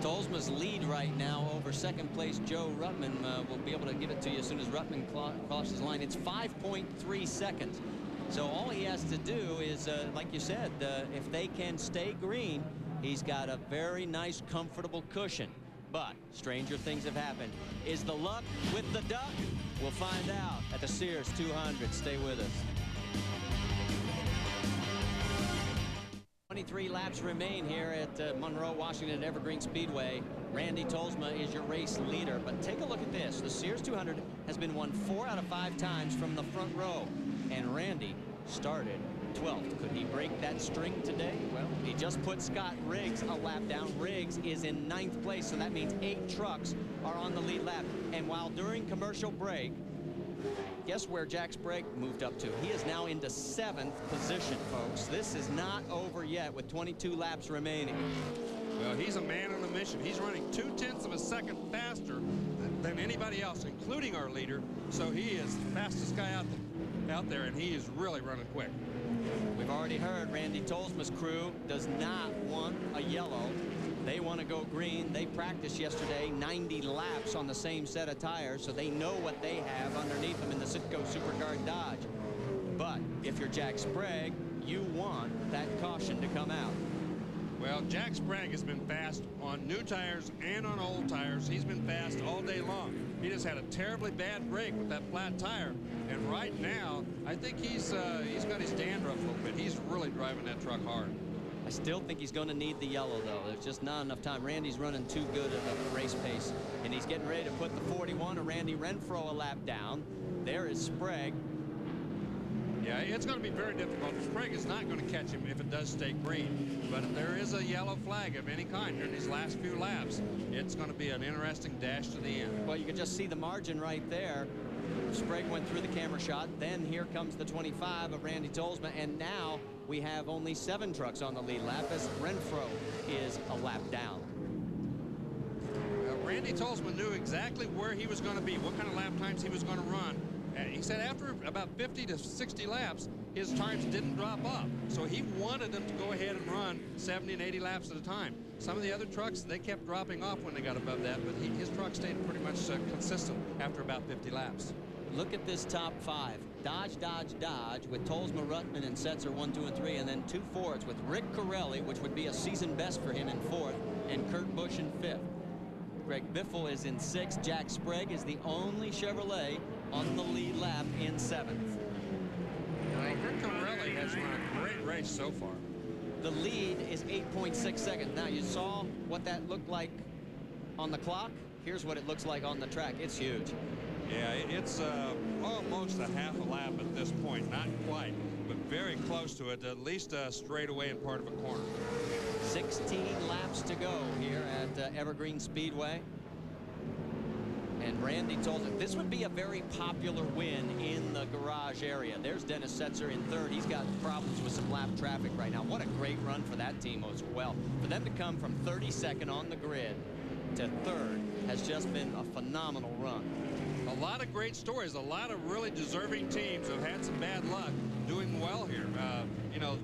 Tolsma's lead right now over second place Joe Ruttman. We'll be able to give it to you as soon as Ruttman crosses the line. It's 5.3 seconds. So all he has to do is, like you said, if they can stay green, he's got a very nice, comfortable cushion. But stranger things have happened. Is the luck with the duck? We'll find out at the Sears 200. Stay with us. 23 laps remain here at Monroe, Washington Evergreen Speedway. Randy Tolsma is your race leader. But take a look at this. The Sears 200 has been won 4 out of 5 times from the front row. And Randy started 12th. Could he break that string today? Well, he just put Scott Riggs a lap down. Riggs is in 9th place, so that means 8 trucks are on the lead lap. And while during commercial break, guess where Jack Sprague moved up to? He is now into 7th position, folks. This is not over yet with 22 laps remaining. Well, he's a man on a mission. He's running 0.2 of a second faster than anybody else, including our leader. So he is the fastest guy out there, and he is really running quick. We've already heard Randy Tolsma's crew does not want a yellow. They want to go green. They practiced yesterday 90 laps on the same set of tires, so they know what they have underneath them in the Citgo Superguard Dodge. But if you're Jack Sprague, you want that caution to come out. Well, Jack Sprague has been fast on new tires and on old tires. He's been fast all day long. He just had a terribly bad break with that flat tire. And right now, I think he's got his dandruff a little bit. He's really driving that truck hard. I still think he's going to need the yellow, though. There's just not enough time. Randy's running too good at the race pace, and he's getting ready to put the 41 of Randy Renfro a lap down. There is Sprague. Yeah, it's going to be very difficult. Sprague is not going to catch him if it does stay green. But if there is a yellow flag of any kind during these last few laps, it's going to be an interesting dash to the end. Well, you can just see the margin right there. Sprague went through the camera shot. Then here comes the 25 of Randy Tolsma, and now we have only 7 trucks on the lead lap as Renfro is a lap down. Randy Tolsma knew exactly where he was going to be, what kind of lap times he was going to run. And he said after about 50 to 60 laps, his times didn't drop off. So he wanted them to go ahead and run 70 and 80 laps at a time. Some of the other trucks, they kept dropping off when they got above that, but his truck stayed pretty much consistent after about 50 laps. Look at this top 5. Dodge, Dodge, Dodge with Tolsma, Ruttman, and Setzer 1, 2, and 3, and then 2 Fords with Rick Corelli, which would be a season best for him in 4th, and Kurt Busch in 5th. Greg Biffle is in 6th. Jack Sprague is the only Chevrolet on the lead lap in 7th. Rick Corelli has run a great race so far. The lead is 8.6 seconds. Now, you saw what that looked like on the clock. Here's what it looks like on the track. It's huge. Yeah, it's almost a half a lap at this point. Not quite, but very close to it, at least straight away in part of a corner. 16 laps to go here at Evergreen Speedway. And Randy told him this would be a very popular win in the garage area. There's Dennis Setzer in 3rd. He's got problems with some lap traffic right now. What a great run for that team as well. For them to come from 32nd on the grid to 3rd has just been a phenomenal run. A lot of great stories. A lot of really deserving teams have had some bad luck doing well here. You know,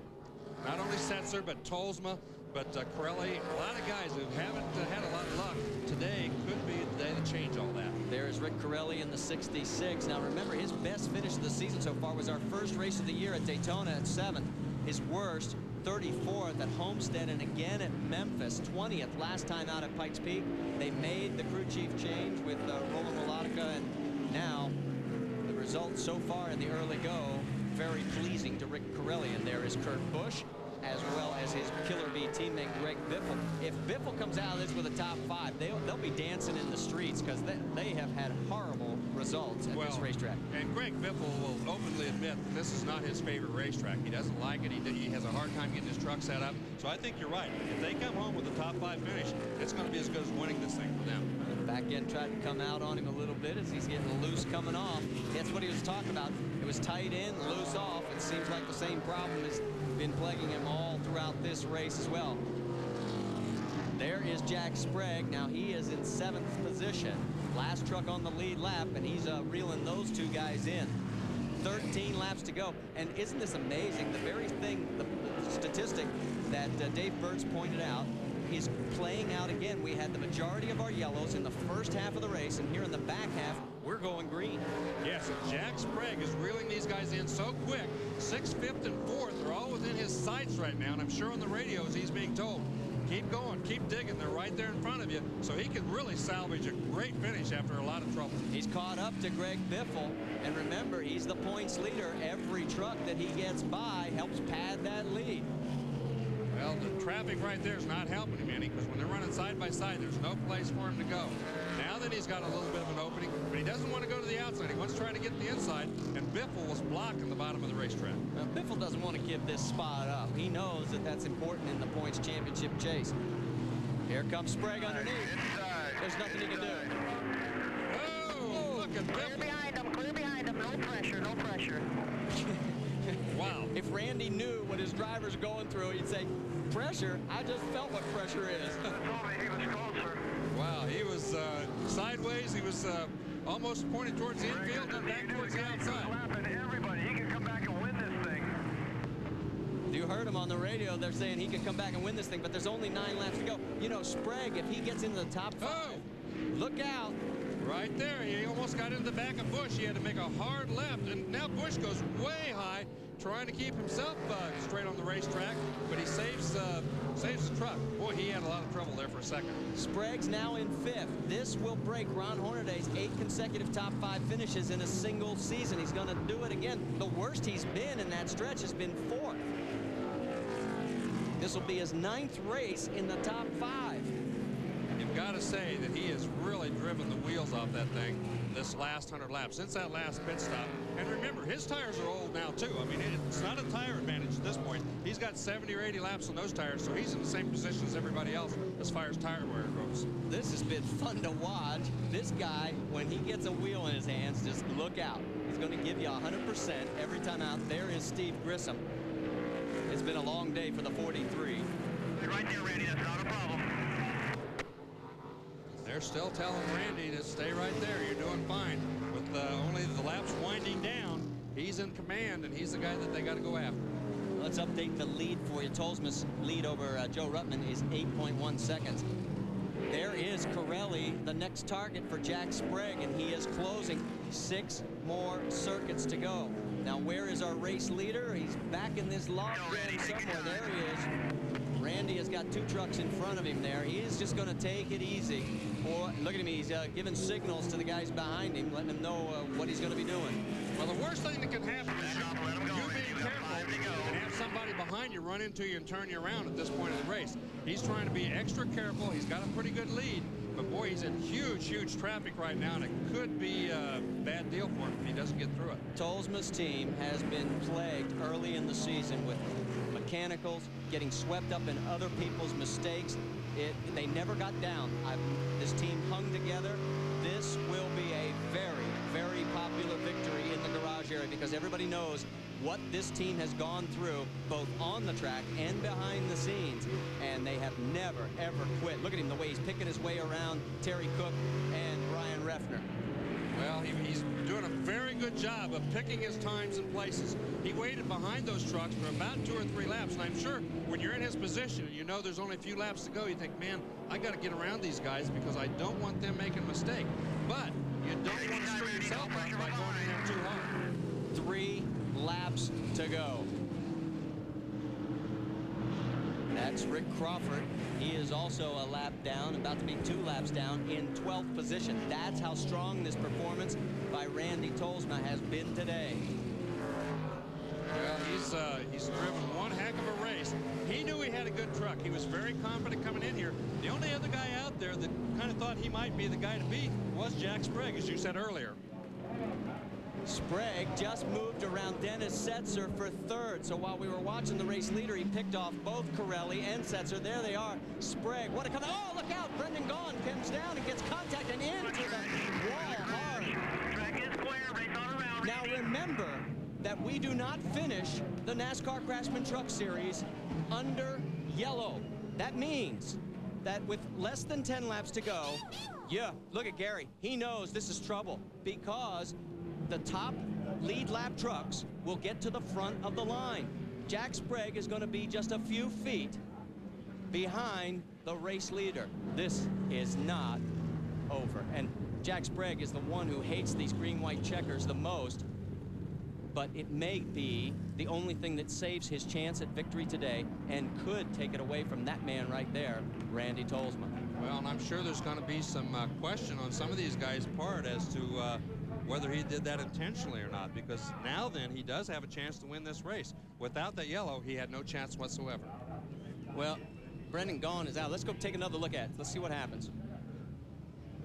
not only Setzer, but Tolsma, but Corelli. A lot of guys who haven't had a lot of luck. Today could be the day to change all that. There's Rick Corelli in the 66. Now remember, his best finish of the season so far was our first race of the year at Daytona at 7th. His worst, 34th at Homestead, and again at Memphis, 20th last time out at Pikes Peak. They made the crew chief change with Roland Melodica, and now the results so far in the early go, very pleasing to Rick Corelli. And there is Kurt Busch, as well as his Killer Bee teammate Greg Biffle. If Biffle comes out of this with a top 5, they'll be dancing in the streets because they have had horrible results at this racetrack. And Greg Biffle will openly admit that this is not his favorite racetrack. He doesn't like it. He has a hard time getting his truck set up. So I think you're right. If they come home with a top 5 finish, it's going to be as good as winning this thing for them. Back end tried to come out on him a little bit as he's getting loose coming off. That's what he was talking about. It was tight in, loose off. It seems like the same problem has been plaguing him all throughout this race as well. There is Jack Sprague. Now he is in 7th position. Last truck on the lead lap, and he's reeling those 2 guys in. 13 laps to go. And isn't this amazing? The very thing, the statistic that Dave Burt's pointed out, is playing out again. We had the majority of our yellows in the first half of the race, and here in the back half, we're going green. Yes, and Jack Sprague is reeling these guys in so quick. 6th, 5th, and 4th are all within his sights right now, and I'm sure on the radios he's being told, keep going, keep digging. They're right there in front of you, so he can really salvage a great finish after a lot of trouble. He's caught up to Greg Biffle, and remember, he's the points leader. Every truck that he gets by helps pad that lead. Well, the traffic right there is not helping him any, because when they're running side by side, there's no place for him to go. Now that he's got a little bit of an opening, but he doesn't want to go to the outside. He wants to try to get the inside, and Biffle was blocking the bottom of the racetrack. Now, Biffle doesn't want to give this spot up. He knows that that's important in the points championship chase. Here comes Sprague underneath. There's nothing he can do. Oh, look at Clear Biffle. behind him, clear behind him. No pressure, no pressure. Wow. If Randy knew what his driver's going through, he'd say, pressure? I just felt what pressure is. Wow, he was sideways. He was almost pointed towards the infield and back towards the outside. Everybody, he can come back and win this thing. You heard him on the radio. They're saying he can come back and win this thing, but there's only 9 laps to go. You know, Sprague, if he gets into the top 5, look out. Right there, he almost got into the back of Busch. He had to make a hard left, and now Busch goes way high, trying to keep himself straight on the racetrack, but he saves the truck. Boy, he had a lot of trouble there for a second. Sprague's now in 5th. This will break Ron Hornaday's 8 consecutive top 5 finishes in a single season. He's going to do it again. The worst he's been in that stretch has been 4th. This will be his 9th race in the top 5. You've got to say that he has really driven the wheels off that thing this last 100 laps, since that last pit stop. And remember, his tires are old now, too. I mean, it's not a tire advantage at this point. He's got 70 or 80 laps on those tires, so he's in the same position as everybody else as far as tire wear goes. This has been fun to watch. This guy, when he gets a wheel in his hands, just look out. He's going to give you 100% every time out. There is Steve Grissom. It's been a long day for the 43. Right there, Randy, that's not a problem. They're still telling Randy to stay right there. You're doing fine. With only the laps winding down, he's in command, and he's the guy that they got to go after. Let's update the lead for you. Tolsma's lead over Joe Ruttman is 8.1 seconds. There is Corelli, the next target for Jack Sprague, and he is closing. 6 more circuits to go. Now, where is our race leader? He's back in this log jam somewhere. There he is. Randy has got 2 trucks in front of him there. He is just going to take it easy. Or look at him, he's giving signals to the guys behind him, letting them know what he's going to be doing. Well, the worst thing that can happen is you being careful and have somebody behind you run into you and turn you around at this point of the race. He's trying to be extra careful. He's got a pretty good lead, but boy, he's in huge traffic right now, and it could be a bad deal for him if he doesn't get through it. Tolsma's team has been plagued early in the season with mechanicals, getting swept up in other people's mistakes. They never got down. This team hung together. This will be a very popular victory in the garage area, because everybody knows what this team has gone through, both on the track and behind the scenes, and they have never, ever quit. Look at him, the way he's picking his way around Terry Cook and Brian Reffner. Well, he's doing a very good job of picking his times and places. He waited behind those trucks for about 2 or 3 laps, and I'm sure when you're in his position and you know there's only a few laps to go, you think, man, I got to get around these guys because I don't want them making a mistake. But you don't want to screw yourself up by going in there too hard. 3 laps to go. That's Rick Crawford. He is also a lap down, about to be 2 laps down in 12th position. That's how strong this performance by Randy Tolsma has been today. Well, he's driven one heck of a race. He knew he had a good truck. He was very confident coming in here. The only other guy out there that kind of thought he might be the guy to beat was Jack Sprague, as you said earlier. Sprague just moved around Dennis Setzer for 3rd. So while we were watching the race leader, he picked off both Corelli and Setzer. There they are. Sprague, what a come! Oh, look out! Brendan Gaughan comes down and gets contact and into the wall hard. Track is clear, race on around. Now remember that we do not finish the NASCAR Craftsman Truck Series under yellow. That means that with less than 10 laps to go, yeah, look at Gary. He knows this is trouble, because the top lead lap trucks will get to the front of the line. Jack Sprague is going to be just a few feet behind the race leader. This is not over. And Jack Sprague is the one who hates these green-white checkers the most, but it may be the only thing that saves his chance at victory today and could take it away from that man right there, Randy Tolsma. Well, and I'm sure there's going to be some question on some of these guys' part as to whether he did that intentionally or not, because now then he does have a chance to win this race. Without that yellow, he had no chance whatsoever. Well, Brendan Gaughan is out. Let's go take another look at it. Let's see what happens.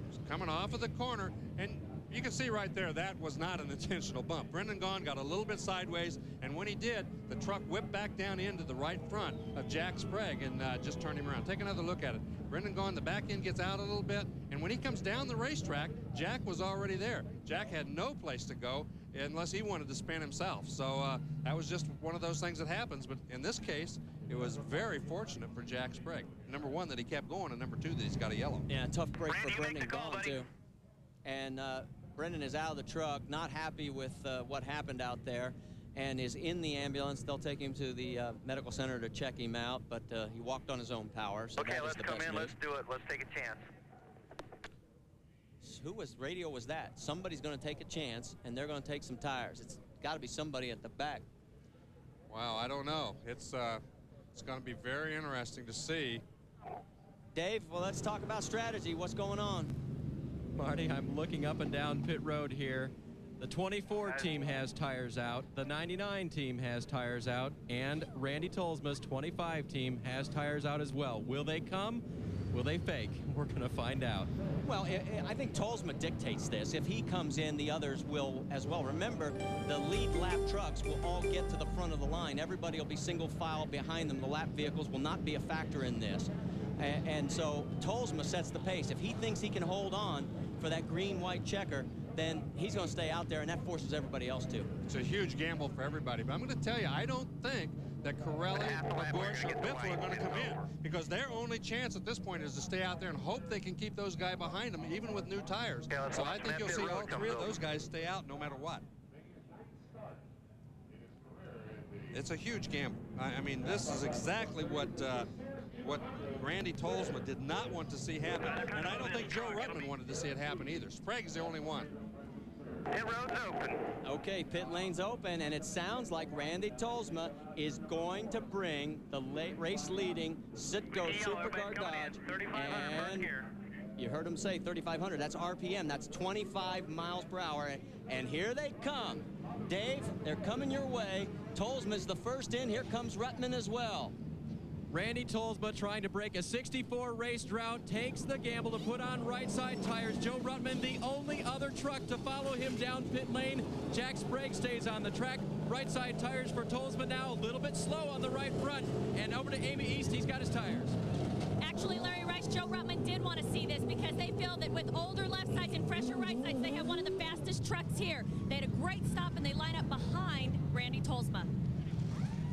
He's coming off of the corner, and you can see right there that was not an intentional bump. Brendan Gaughan got a little bit sideways, and when he did, the truck whipped back down into the right front of Jack Sprague and just turned him around. Take another look at it. Brendan Gaughan, the back end gets out a little bit, and when he comes down the racetrack, Jack was already there. Jack had no place to go unless he wanted to spin himself. So that was just one of those things that happens. But in this case, it was very fortunate for Jack Sprague. Number one, that he kept going, and number two, that he's got a yellow. Yeah, tough break Randy, for Brendan call, Gaughan, too. And Brendan is out of the truck, not happy with what happened out there, and is in the ambulance. They'll take him to the medical center to check him out, but he walked on his own power, so Okay, that is let's the come best in. news. Let's do it. Let's take a chance. Radio was that? Somebody's going to take a chance, and they're going to take some tires. It's got to be somebody at the back. Wow, I don't know. It's going to be very interesting to see. Dave, well, let's talk about strategy. What's going on? Marty, I'm looking up and down pit road here. The 24 team has tires out, the 99 team has tires out, and Randy Tolsma's 25 team has tires out as well. Will they come? Will they fake? We're going to find out. Well, I think Tolsma dictates this. If he comes in, the others will as well. Remember, the lead lap trucks will all get to the front of the line. Everybody will be single file behind them. The lap vehicles will not be a factor in this. And so Tolsma sets the pace. If he thinks he can hold on for that green-white checker, then he's going to stay out there, and that forces everybody else to. It's a huge gamble for everybody. But I'm going to tell you, I don't think that Corelli or Bush or Biffle are going to come in, because their only chance at this point is to stay out there and hope they can keep those guys behind them, even with new tires. So I think you'll see all three of those guys stay out no matter what. It's a huge gamble. I mean, this is exactly what Randy Tolsma did not want to see happen, and I don't think Joe Ruttman wanted to see it happen either. Sprague is the only one. Pit road's open. Okay, pit lane's open, and it sounds like Randy Tolsma is going to bring the race-leading Citgo Supercar Dodge, and you heard him say 3,500. That's RPM. That's 25 miles per hour, and here they come. Dave, they're coming your way. Tolsma's the first in. Here comes Ruttman as well. Randy Tolsma, trying to break a 64 race drought, takes the gamble to put on right side tires. Joe Ruttman, the only other truck to follow him down pit lane. Jack Sprague stays on the track. Right side tires for Tolsma now, a little bit slow on the right front. And over to Amy East, he's got his tires. Actually, Larry Rice, Joe Ruttman did want to see this because they feel that with older left sides and fresher right sides, they have one of the fastest trucks here. They had a great stop, and they line up behind Randy Tolsma.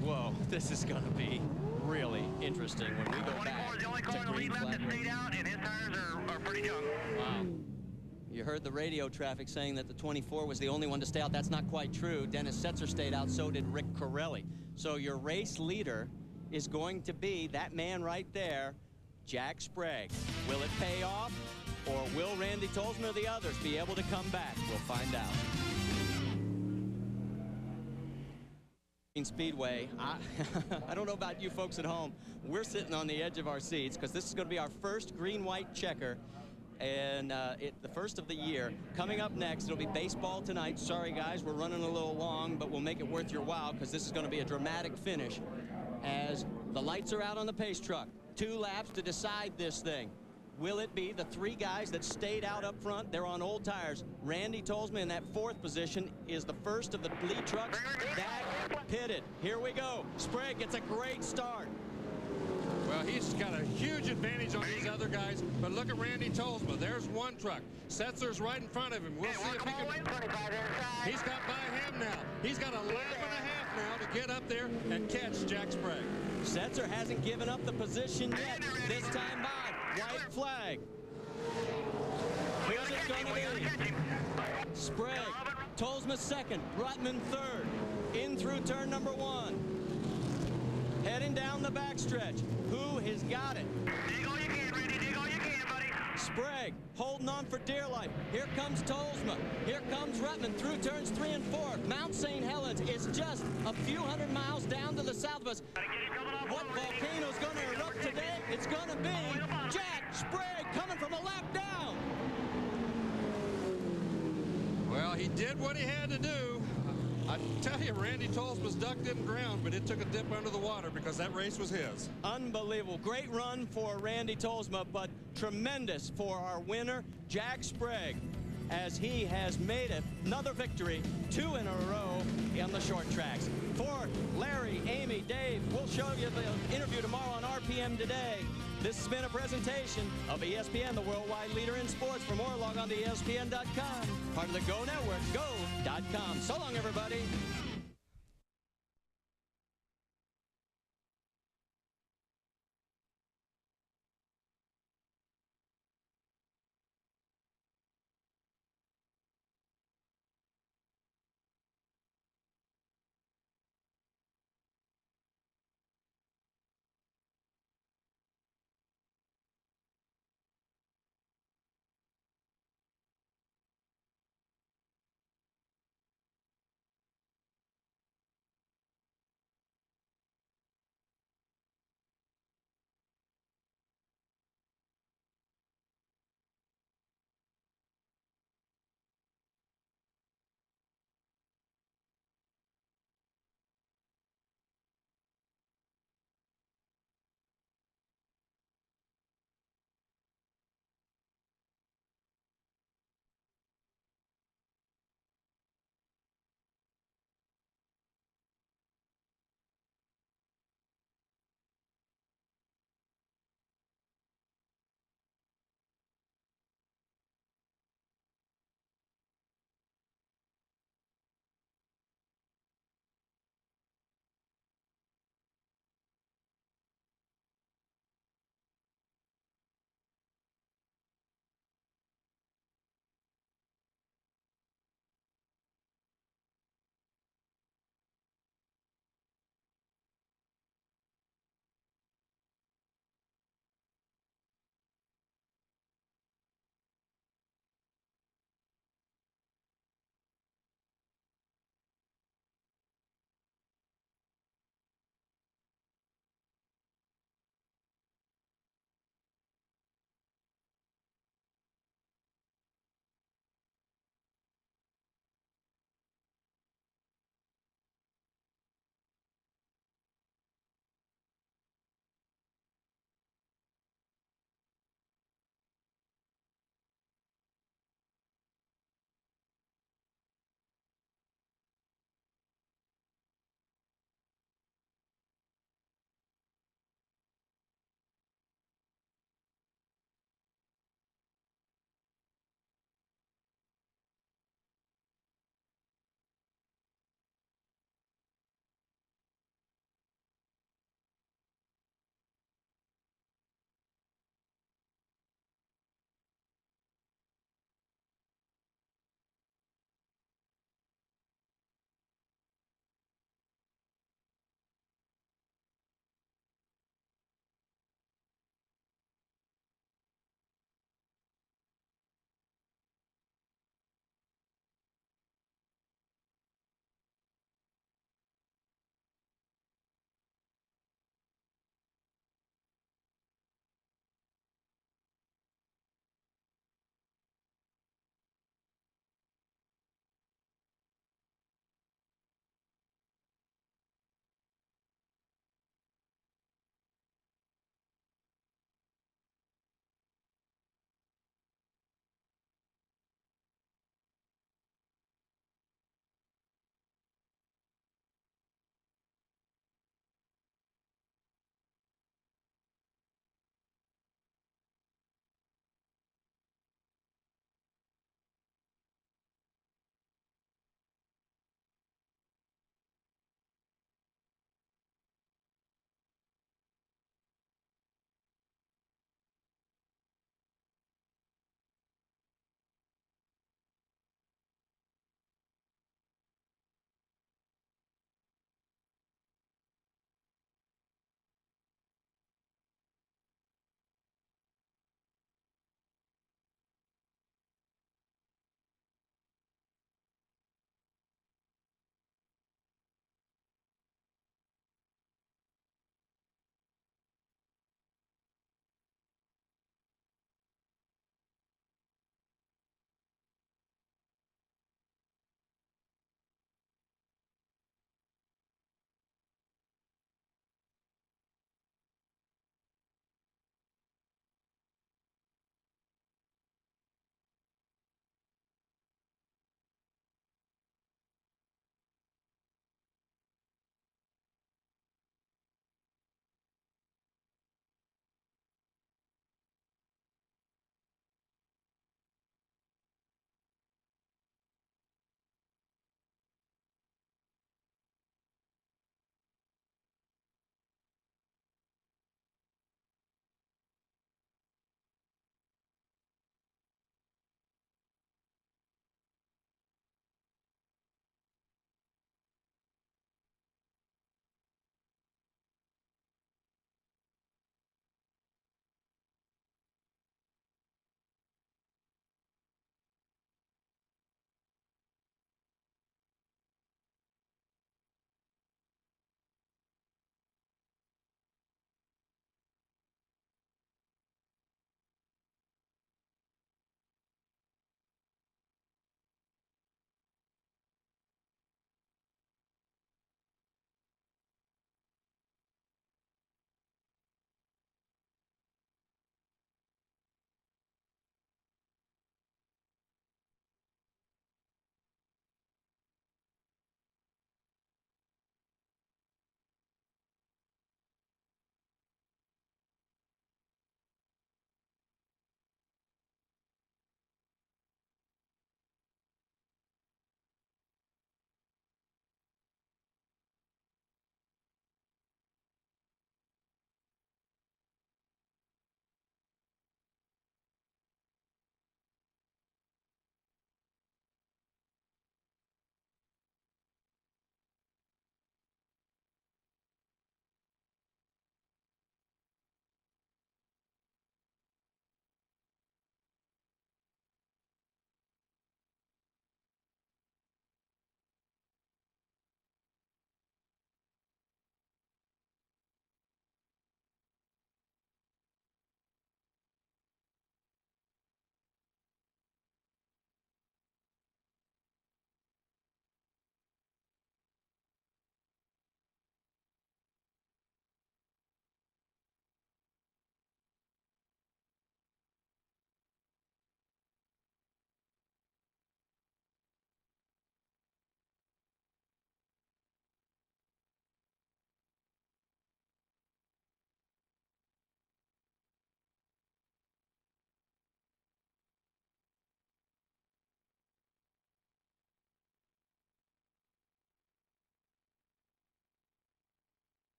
Whoa, this is going to be really interesting when we go back 24 is the only car in the lead left that stayed out, and his tires are pretty young. Wow. You heard the radio traffic saying that the 24 was the only one to stay out. That's not quite true. Dennis Setzer stayed out, so did Rick Corelli. So your race leader is going to be that man right there, Jack Sprague. Will it pay off, or will Randy Tolsma or the others be able to come back? We'll find out. Speedway, I don't know about you folks at home. We're sitting on the edge of our seats because this is going to be our first green-white checker, and the first of the year. Coming up next, it'll be baseball tonight. Sorry, guys, we're running a little long, but we'll make it worth your while because this is going to be a dramatic finish as the lights are out on the pace truck. 2 laps to decide this thing. Will it be the 3 guys that stayed out up front? They're on old tires. Randy Tolsma in that 4th position is the first of the lead trucks that pitted. Here we go. Sprague gets a great start. Well, he's got a huge advantage on these other guys, but look at Randy Tolsma. There's one truck. Setzer's right in front of him. We'll see if he can. He's got by him now. He's got a lap and a half now to get up there and catch Jack Sprague. Setzer hasn't given up the position yet. This time by. White flag. Who's it going to be? Sprague. Tolsma second. Ruttman third. In through turn number 1. Heading down the backstretch. Who has got it? Sprague holding on for dear life. Here comes Tolsma. Here comes Rutman through turns 3 and 4. Mount St. Helens is just a few hundred miles down to the south of us. What volcano's going to erupt today? It's going to be Jack Sprague coming from a lap down. Well, he did what he had to do. I tell you, Randy Tolsma's duck didn't drown, but it took a dip under the water because that race was his. Unbelievable. Great run for Randy Tolsma, but tremendous for our winner, Jack Sprague, as he has made another victory, 2 in a row on the short tracks. For Larry, Amy, Dave, we'll show you the interview tomorrow on RPM Today. This has been a presentation of ESPN, the worldwide leader in sports. For more, log on to ESPN.com. Part of the Go Network, go.com. So long, everybody.